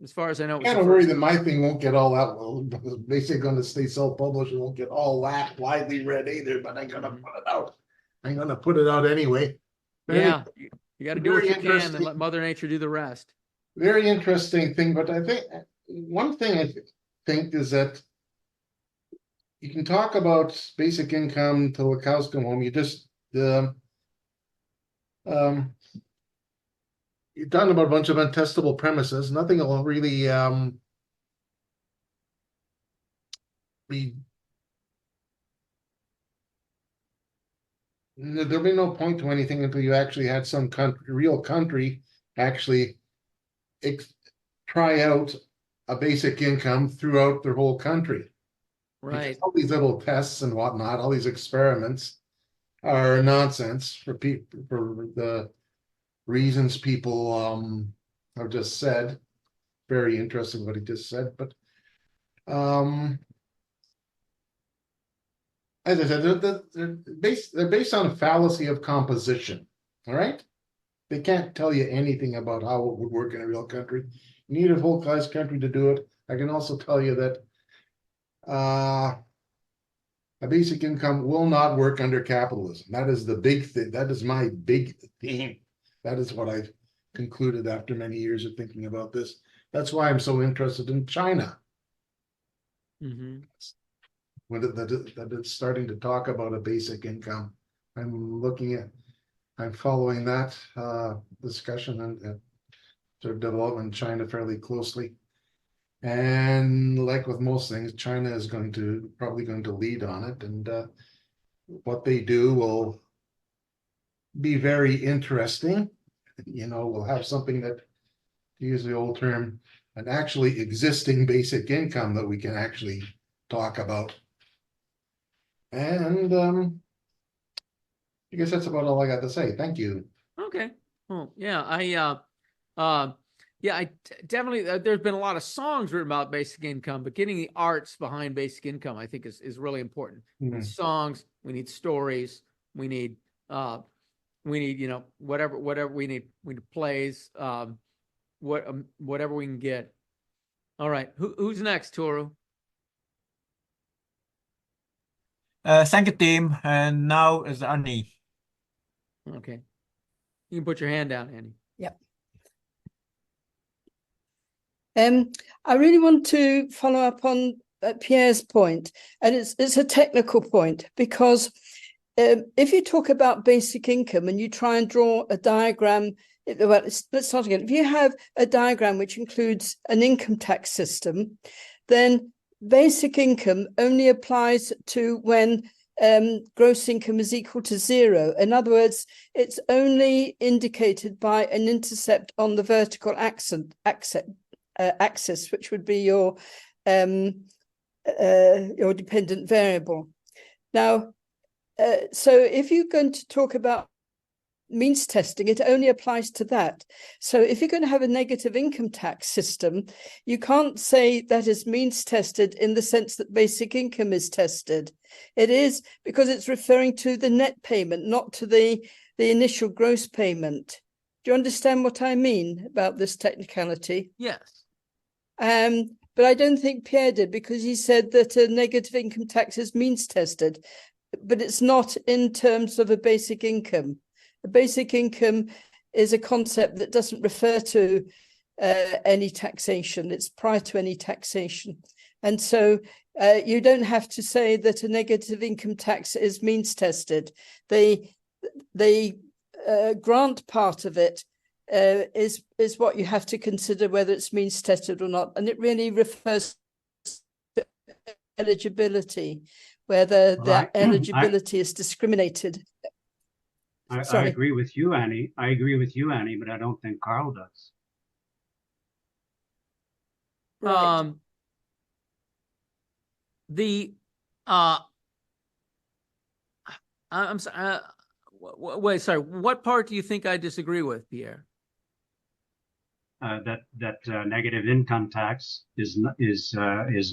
as far as I know, it was kind the of worried first. that my thing won't get all that well. Basically, going to stay self-published, it won't get all that widely read either. But I'm gonna put it out. I'm gonna put it out anyway. Yeah, you got to do what very you can and interesting. let Mother Nature do the rest. Very interesting thing, but I think one thing I think is that you can talk about basic income till the cows come home. You just you're talking about a bunch of untestable premises. Nothing will really be. There'll be no point to anything until you actually had some real country actually try out a basic income throughout their whole country. Right. Because all these little tests and whatnot, all these experiments are nonsense for people, for the reasons people have just said. Very interesting what he just said, but as I said, they're based on a fallacy of composition. All right, they can't tell you anything about how it would work in a real country. You need a full size country to do it. I can also tell you that a basic income will not work under capitalism. That is the big thing. That is my big theme. That is what I've concluded after many years of thinking about this. That's why I'm so interested in China. Mm-hmm. When that it's starting to talk about a basic income. I'm following that discussion and sort of development in China fairly closely. And like with most things, China is probably going to lead on it. And what they do will be very interesting. We'll have something that, to use the old term, an actually existing basic income that we can actually talk about. And I guess that's about all I got to say. Thank you. Okay. Well, yeah, I definitely, there's been a lot of songs written about basic income, but getting the arts behind basic income, I think is really important. We need songs, we need stories, we need, whatever we need plays, whatever we can get. All right. Who's next, Toru? Thank you, team. And now is Annie. Okay. You can put your hand down, Annie. Yep. I really want to follow up on Pierre's point, and it's a technical point, because if you talk about basic income and you try and draw a diagram, let's start again. If you have a diagram which includes an income tax system, then basic income only applies to when gross income is equal to 0. In other words, it's only indicated by an intercept on the vertical axis, which would be your dependent variable. Now, so if you're going to talk about means testing, it only applies to that. So if you're going to have a negative income tax system, you can't say that is means tested in the sense that basic income is tested. It is, because it's referring to the net payment, not to the initial gross payment. Do you understand what I mean about this technicality? Yes. But I don't think Pierre did, because he said that a negative income tax is means tested, but it's not in terms of a basic income. A basic income is a concept that doesn't refer to any taxation. It's prior to any taxation. And so you don't have to say that a negative income tax is means tested. The grant part of it is what you have to consider, whether it's means tested or not. And it really refers to eligibility, whether that eligibility is discriminated. I agree with you, Annie. I agree with you, Annie, but I don't think Karl does. Right. I'm sorry. Wait, sorry. What part do you think I disagree with, Pierre? negative income tax is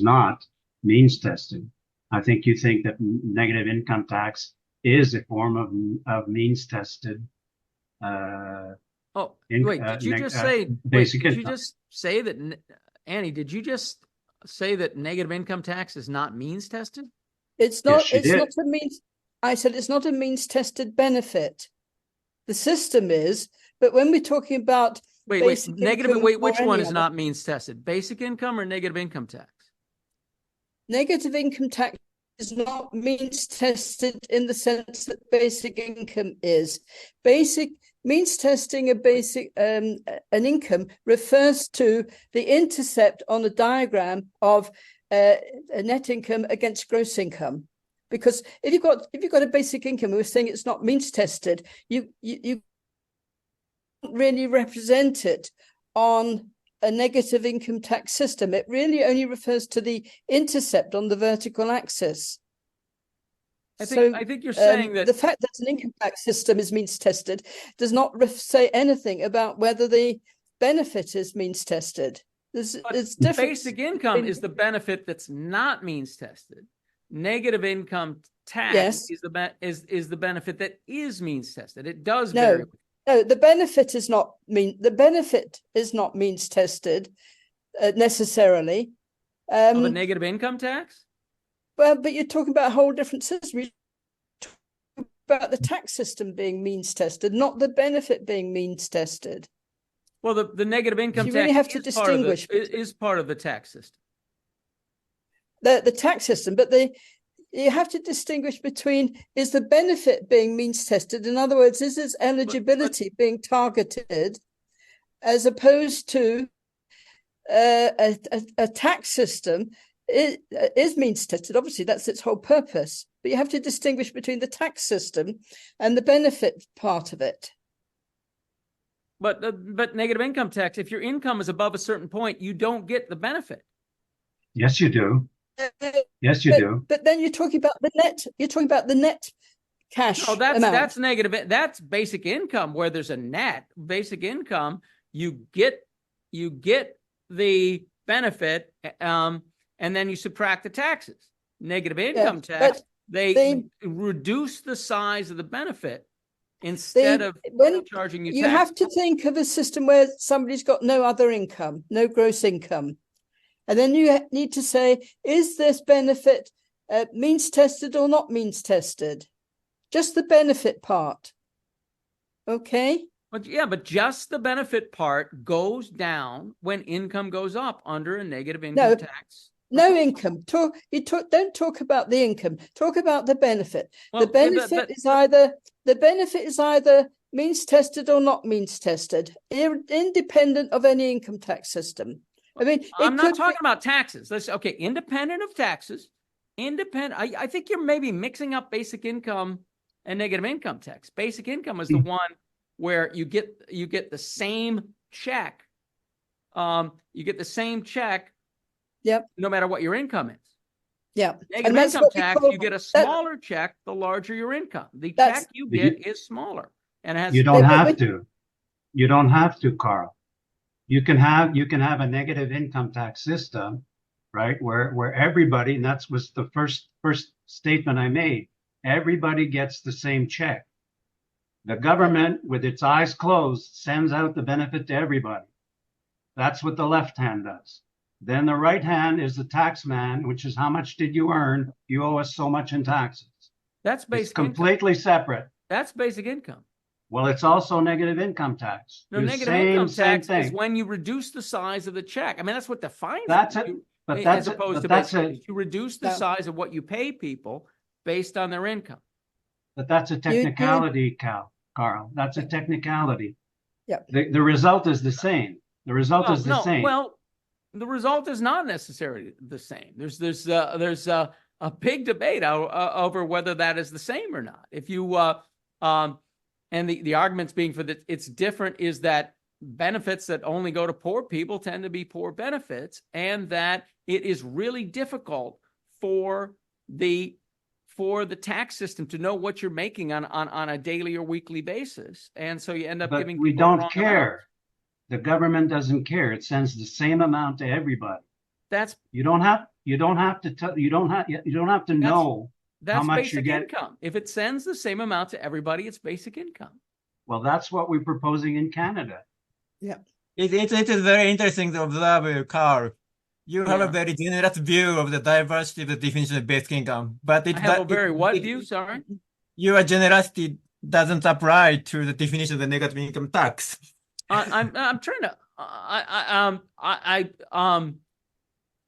not means tested. I think you think that negative income tax is a form of means tested. Wait, did you just say? Basic did you income. just say that, Annie? Did you just say that negative income tax is not means tested? It's not. Yes, she It's did. not a means. I said it's not a means tested benefit. The system is, but when we're talking about Wait, negative. income Wait, or which one any is other- not means tested? Basic income or negative income tax? negative income tax is not means tested in the sense that basic income is. Basic means testing an income refers to the intercept on a diagram of a net income against gross income. Because if you've got a basic income, we're saying it's not means tested. You don't really represent it on a negative income tax system. It really only refers to the intercept on the vertical axis. I think you're saying that the fact that an income tax system is means tested does not say anything about whether the benefit is means tested. It's different. Basic income is the benefit that's not means tested. Negative income tax is the benefit that is means tested. It does vary. No, the benefit is not means tested necessarily. Of a negative income tax? Well, but you're talking about a whole different system. You're talking about the tax system being means tested, not the benefit being means tested. Well, the negative income you tax really have to distinguish is part of the tax system. The tax system, but you have to distinguish between, is the benefit being means tested? In other words, is its eligibility being targeted, as opposed to a tax system is means tested? Obviously, that's its whole purpose. But you have to distinguish between the tax system and the benefit part of it. But negative income tax, if your income is above a certain point, you don't get the benefit. Yes, you do. Yes, you do. But then you're talking about the net. You're talking about the net cash. No, that's amount. negative. That's basic income where there's a net basic income. You get the benefit, and then you subtract the taxes. Negative income tax, they reduce the size of the benefit instead of charging you. You tax. have to think of a system where somebody's got no other income, no gross income. And then you need to say, is this benefit means tested or not means tested? Just the benefit part. Okay? But just the benefit part goes down when income goes up under a negative income tax. No income. Don't talk about the income. Talk about the benefit. Well, the benefit is either means tested or not means tested, independent of any income tax system. I mean, I'm not talking about taxes. Independent of taxes, I think you're maybe mixing up basic income and negative income tax. Basic income is the one where you get the same check. You get the same check. Yep. No matter what your income is. Yeah. Negative income tax, you get a smaller check the larger your income. The check you get is smaller, and it has. You don't have to. You don't have to, Carl. You can have a negative income tax system, right? Where everybody, and that was the first statement I made. Everybody gets the same check. The government, with its eyes closed, sends out the benefit to everybody. That's what the left hand does. Then the right hand is the tax man, which is how much did you earn? You owe us so much in taxes. That's basic. It's completely separate. That's basic income. Well, it's also negative income tax. No, negative income tax is when you reduce the size of the check. I mean, that's what defines it. As opposed to you reduce the size of what you pay people based on their income. But that's a technicality, Carl. That's a technicality. Yeah. The result is the same. The result is the same. Well, the result is not necessarily the same. There's a big debate over whether that is the same or not. If you and the arguments being for that it's different is that benefits that only go to poor people tend to be poor benefits, and that it is really difficult for the tax system to know what you're making on a daily or weekly basis, and so you end up giving. We don't care. The government doesn't care. It sends the same amount to everybody. That's You don't have to know how much you basic get. income. If it sends the same amount to everybody, it's basic income. Well, that's what we're proposing in Canada. It is very interesting to observe, Carl. You have a Yeah. very generous view of the diversity of the definition of basic income, but I have a very what view? Sorry. Your generosity doesn't apply to the definition of the negative income tax. I'm trying to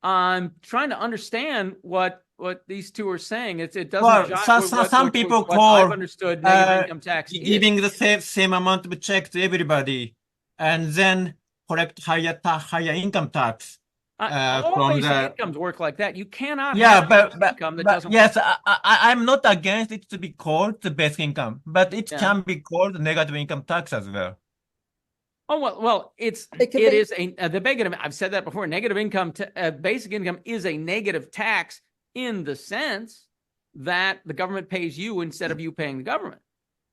I'm trying to understand what these two are saying. It doesn't Well, jive with some what people I've call understood negative income tax is. giving the same amount of check to everybody, and then collect higher income tax. All from basic the incomes work like that. You cannot yeah, have but basic income that but doesn't yes, work. I'm not against it to be called the basic income, but it Yeah. can be called negative income tax as well. Oh well, it is the negative. I've said that before. Negative income, basic income is a negative tax in the sense that the government pays you instead of you paying the government.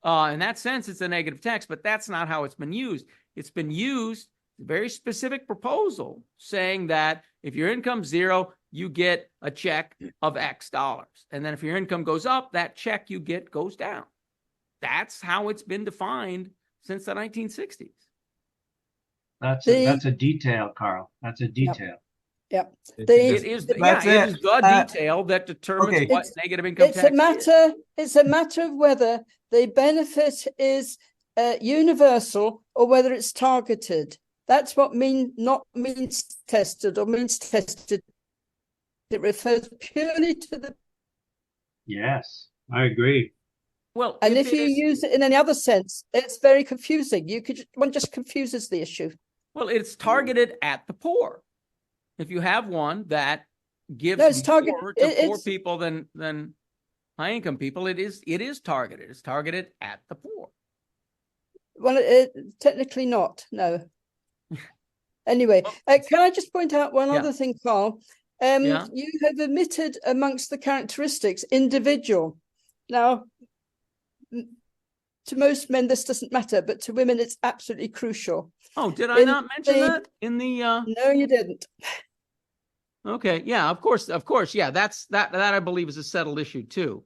In that sense, it's a negative tax, but that's not how it's been used. It's been used a very specific proposal saying that if your income's zero, you get a check of X dollars, and then if your income goes up, that check you get goes down. That's how it's been defined since the 1960s. That's a detail, Carl. That's a detail. Yep. It is the detail that determines what negative income tax is. It's a matter of whether the benefit is universal or whether it's targeted. That's what not means tested or means tested. It refers purely to the. Yes, I agree. Well, and if you use it in any other sense, it's very confusing. One just confuses the issue. Well, it's targeted at the poor. If you have one that gives more to poor people than high income people, it is targeted. It's targeted at the poor. Well, technically not. No. Anyway, can I just point out one other thing, Carl? You have omitted amongst the characteristics individual. Now, to most men, this doesn't matter, but to women, it's absolutely crucial. Oh, did I not mention that in the? No, you didn't. Okay. Yeah. Of course. Yeah. That I believe is a settled issue too.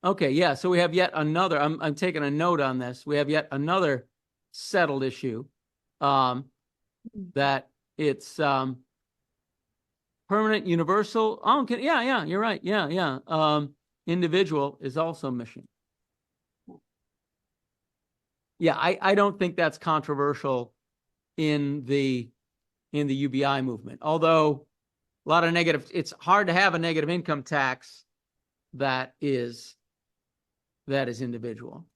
Okay. Yeah. So we have yet another. I'm taking a note on this. We have yet another settled issue. That it's permanent, universal. Oh, okay. Yeah. You're right. Yeah. Individual is also missing. Yeah, I don't think that's controversial in the UBI movement. Although a lot of it's hard to have a negative income tax that is individual.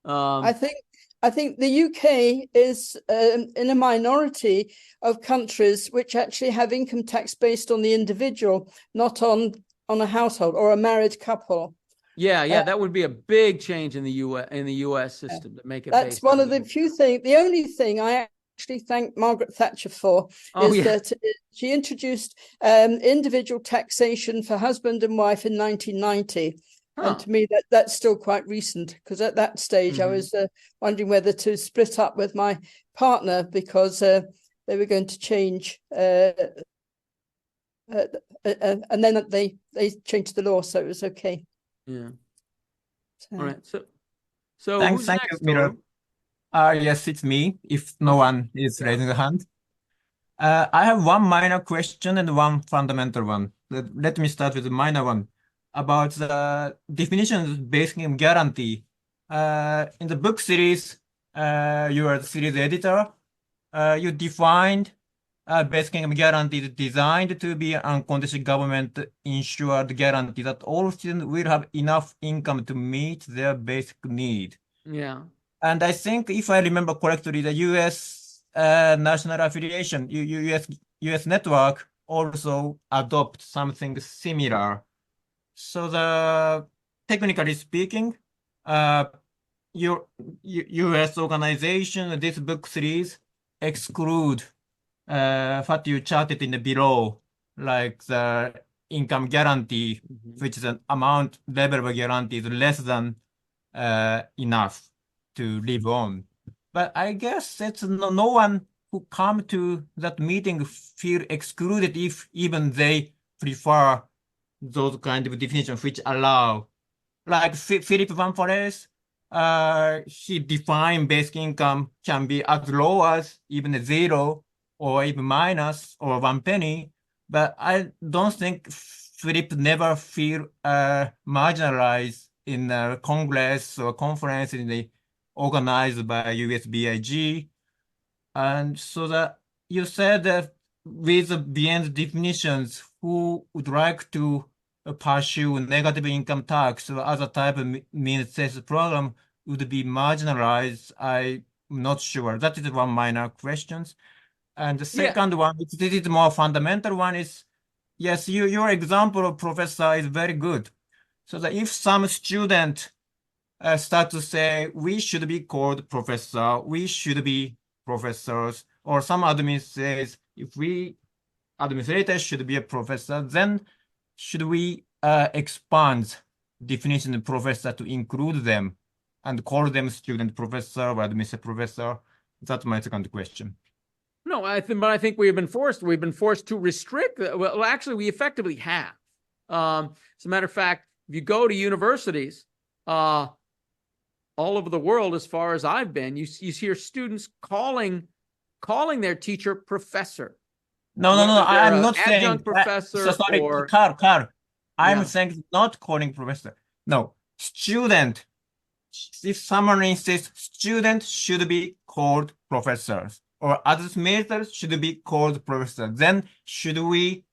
I think the UK is in a minority of countries which actually have income tax based on the individual, not on a household or a married couple. Yeah, that would be a big change in the US system to make it. That's one of the few things. The only thing I actually thank Margaret Thatcher for is that she introduced individual taxation for husband and wife in 1990. And to me, that's still quite recent, because at that stage I was wondering whether to split up with my partner because they were going to change. And then they changed the law, so it was okay. Yeah. All right. So thank you, Miro. Yes, it's me. If no one is raising a hand, I have one minor question and one fundamental one. Let me start with the minor one about the definition of basic income guarantee. In the book series, you are the series editor. You defined basic income guarantee is designed to be an unconditional government-insured guarantee that all students will have enough income to meet their basic need. Yeah. And I think, if I remember correctly, the U.S. National Affiliation, U.S. network, also adopt something similar. So technically speaking, your U.S. organization, this book series exclude what you charted in the below, like the income guarantee, which is an amount level of guarantee is less than enough to live on. But I guess it's no one who come to that meeting feel excluded if even they prefer those kind of definitions which allow, like Philip Van Forest, he defined basic income can be as low as even a zero or even minus or 1 penny. But I don't think Philip never feel marginalized in a congress or conference in the organized by USBIG. And so that you said that with the beyond definitions, who would like to pursue negative income tax or other type of means test program would be marginalized. I'm not sure. That is one minor question. And the Yeah. second one, this is more fundamental one is, yes, your example of professor is very good. So that if some student start to say, we should be called professor, we should be professors, or some admin says, if we administrators should be a professor, then should we expand definition of professor to include them and call them student professor or administrative professor? That's my second question. No, but I think we've been forced to restrict. Well, actually, we effectively have. As a matter of fact, if you go to universities, all over the world, as far as I've been, you hear students calling their teacher professor. No, I'm not saying adjunct professor sorry, or Carl. I'm Yeah. saying not calling professor. No, student. If someone insists student should be called professors or administrators should be called professor, then should we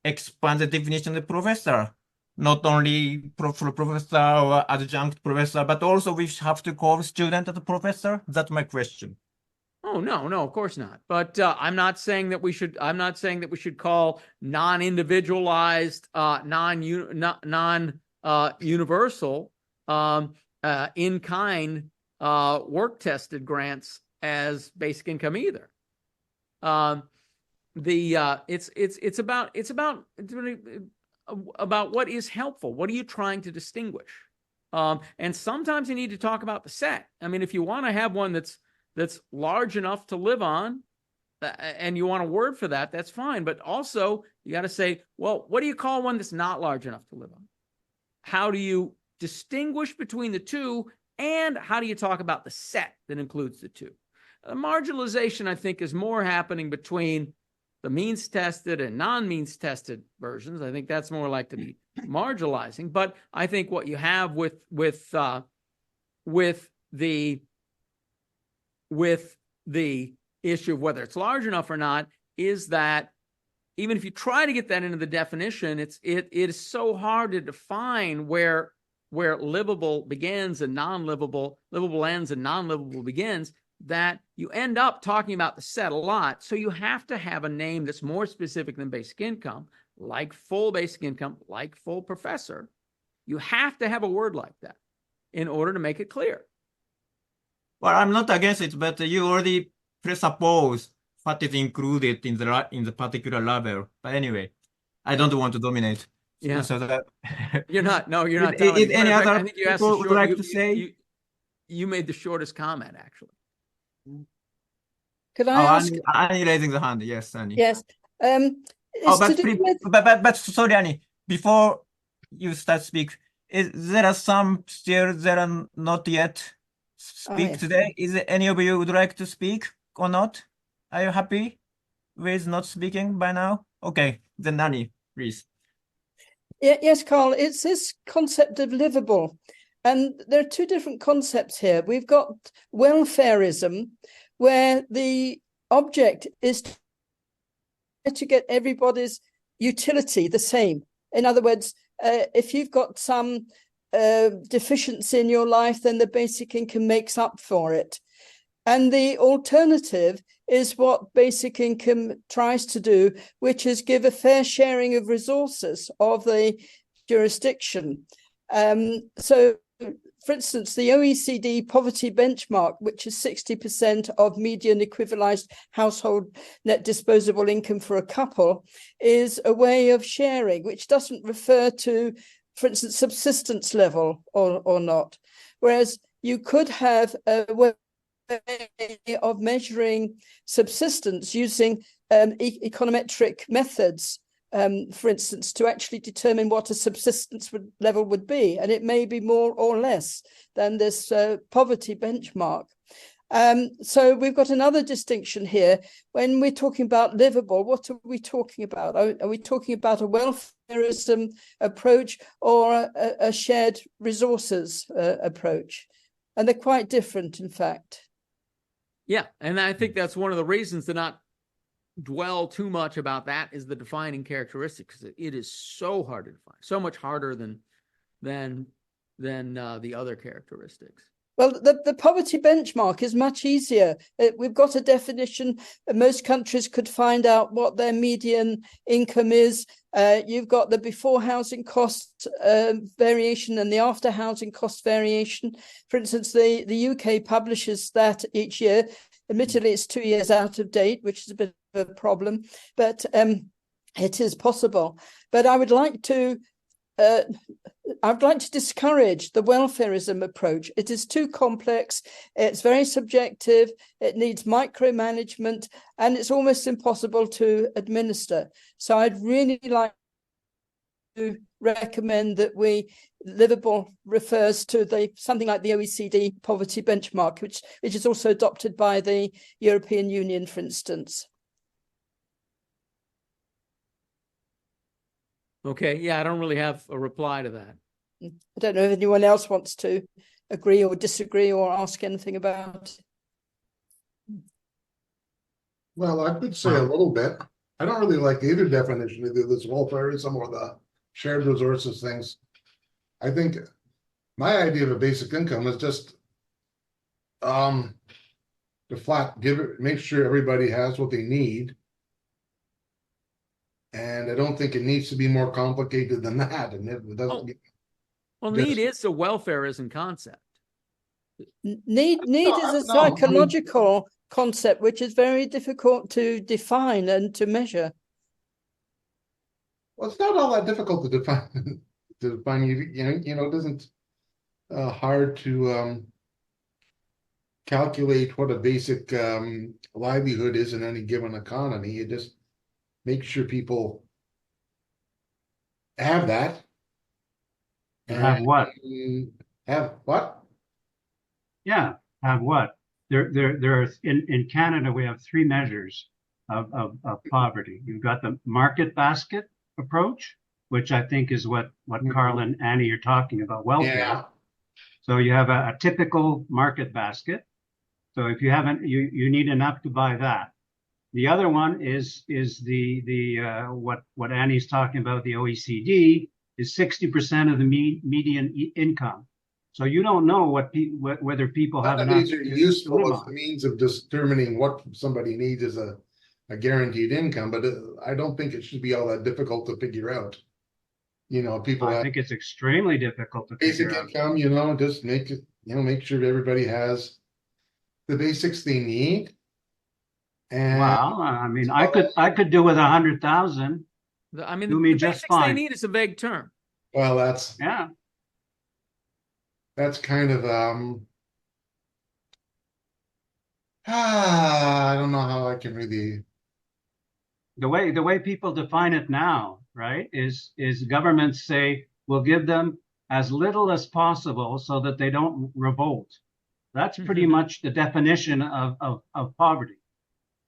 expand the definition of professor? Not only professor or adjunct professor, but also we have to call student as a professor? That's my question. Oh, no, of course not. But I'm not saying that we should call non-individualized, non-universal in-kind work-tested grants as basic income either. It's about what is helpful. What are you trying to distinguish? And sometimes you need to talk about the set. I mean, if you want to have one that's large enough to live on, and you want a word for that, that's fine. But also, you got to say, well, what do you call one that's not large enough to live on? How do you distinguish between the two? And how do you talk about the set that includes the two? Marginalization, I think, is more happening between the means tested and non-means tested versions. I think that's more like to be marginalizing. But I think what you have with the issue of whether it's large enough or not is that even if you try to get that into the definition, it is so hard to define where livable begins and non-livable, livable ends and non-livable begins, that you end up talking about the set a lot. So you have to have a name that's more specific than basic income, like full basic income, like full professor. You have to have a word like that in order to make it clear. Well, I'm not against it, but you already presuppose what is included in the particular level. But anyway, I don't want to dominate. Yeah. So that You're not. No, you're not. Is any other I think you asked people would like to say? You made the shortest comment, actually. Could I ask? Annie raising the hand. Yes, Annie. Yes. But sorry, Annie. Before you start speak, there are some still that are not yet speak today. Is there any of you would like to speak or not? Are you happy with not speaking by now? Okay, then Annie, please. Yes, Karl, it's this concept of livable. And there are two different concepts here. We've got welfareism, where the object is to get everybody's utility the same. In other words, if you've got some deficiency in your life, then the basic income makes up for it. And the alternative is what basic income tries to do, which is give a fair sharing of resources of the jurisdiction. So, for instance, the OECD poverty benchmark, which is 60% of median equivalized household net disposable income for a couple, is a way of sharing, which doesn't refer to, for instance, subsistence level or not. Whereas you could have a way of measuring subsistence using econometric methods, for instance, to actually determine what a subsistence level would be. And it may be more or less than this poverty benchmark. So we've got another distinction here. When we're talking about livable, what are we talking about? Are we talking about a welfareism approach or a shared resources approach? And they're quite different, in fact. Yeah, and I think that's one of the reasons to not dwell too much about that is the defining characteristic, because it is so hard to define, so much harder than the other characteristics. Well, the poverty benchmark is much easier. We've got a definition. Most countries could find out what their median income is. You've got the before housing cost variation and the after housing cost variation. For instance, the UK publishes that each year. Admittedly, it's 2 years out of date, which is a bit of a problem, but it is possible. But I would like to discourage the welfareism approach. It is too complex, it's very subjective, it needs micromanagement, and it's almost impossible to administer. So I'd really like to recommend that livable refers to something like the OECD poverty benchmark, which is also adopted by the European Union, for instance. Okay, yeah, I don't really have a reply to that. I don't know if anyone else wants to agree or disagree or ask anything about it. Well, I could say a little bit. I don't really like either definition, either this welfareism or the shared resources things. I think my idea of a basic income is just to make sure everybody has what they need. And I don't think it needs to be more complicated than that. And it doesn't. Well, need is a welfareism concept. Need is a psychological concept, which is very difficult to define and to measure. Well, it's not all that difficult to define. It isn't hard to calculate what a basic livelihood is in any given economy. You just make sure people have that. Have what? Have what? Yeah, have what? There are in Canada we have 3 measures of poverty. You've got the market basket approach, which I think is what Karl and Annie are talking about, welfare. Yeah. So you have a typical market basket. So if you haven't, you need enough to buy that. The other one is what Annie's talking about, the OECD, is 60% of the median income. So you don't know whether people have enough. These are useful as a means of determining what somebody needs as a guaranteed income, but I don't think it should be all that difficult to figure out. People I think it's extremely difficult to figure out. Basic income, just make it, make sure everybody has the basics they need. And well, I mean, I could do with 100,000. I mean, do me the just basics fine. they need is a vague term. Well, that's kind of I don't know how I can really. The way people define it now, right, is governments say we'll give them as little as possible so that they don't revolt. That's pretty much the definition of poverty.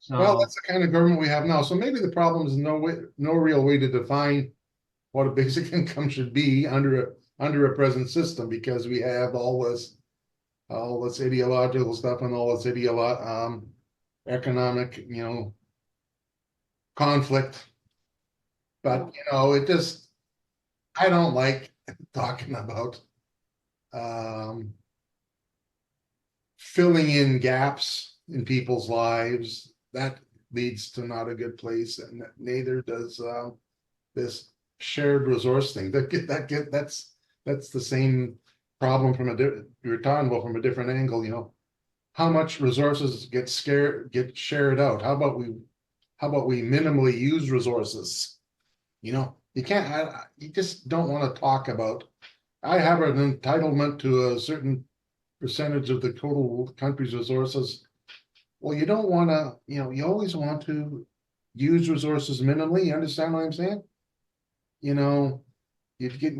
So, well, that's the kind of government we have now. So maybe the problem is no real way to define what a basic income should be under a present system, because we have all this ideological stuff and all this economic, conflict. But I don't like talking about filling in gaps in people's lives. That leads to not a good place, and neither does this shared resource thing. That's the same problem we were talking about from a different angle. How much resources get shared out? How about we minimally use resources? You can't. You just don't want to talk about. I have an entitlement to a certain percentage of the total country's resources. Well, you don't want to, you always want to use resources minimally. You understand what I'm saying? You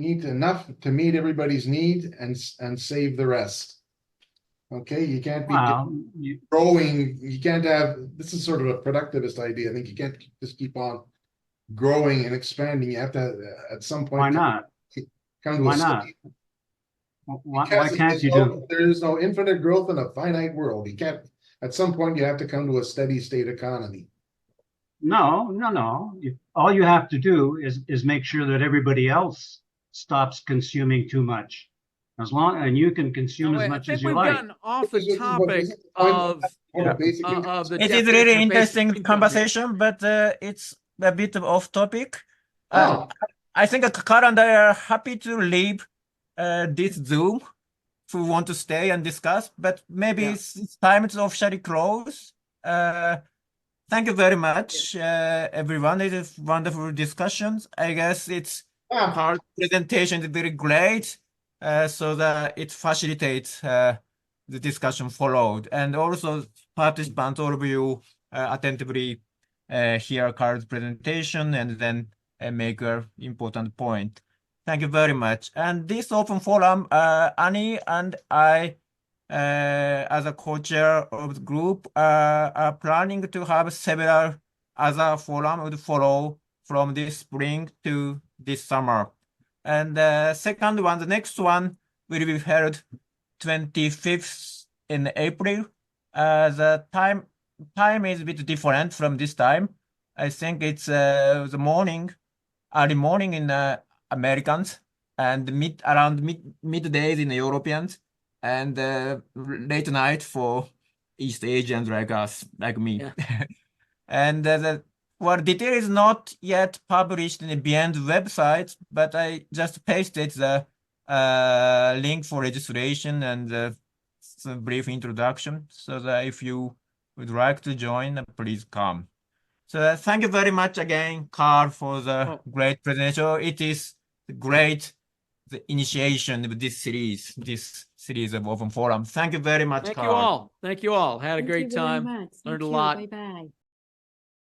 need enough to meet everybody's need and save the rest. Okay, you can't be growing. You can't have, this is sort of a productivist idea. I think you can't just keep on growing and expanding. You have to, at some point, Why not? come to Why a not? steady. Why Because can't you do? there is no infinite growth in a finite world. You can't, at some point, you have to come to a steady state economy. No. All you have to do is make sure that everybody else stops consuming too much. And you can consume as much as you we've like. gotten off the This is what- topic this is the point of of basic income. of the It is definition really of basic interesting income. conversation, but it's a bit off topic. Oh. I think Karl and I are happy to leave this Zoom if we want to stay and discuss, but maybe it's time to officially close. Thank you very much, everyone. It is wonderful discussions. I guess it's Karl's presentation is very great, so that it facilitates the discussion followed. And also participants, all of you attentively hear Karl's presentation and then make an important point. Thank you very much. And this open forum, Annie and I, as a co-chair of the group, are planning to have several other forums would follow from this spring to this summer. And the second one, the next one will be held 25th in April. The time is a bit different from this time. I think it's the morning, early morning in Americans, and around middays in the Europeans, and late night for East Asians like us, like me. Yeah. And detail is not yet published in the Beyond website, but I just pasted the link for registration and some brief introduction, so that if you would like to join, please come. So thank you very much again, Karl, for the great presentation. It is great, the initiation of this series of open forum. Thank you very much, Thank Karl. you all. Thank you all. Had a Thank great you very time. much. Learned a Thank you. lot. Bye bye.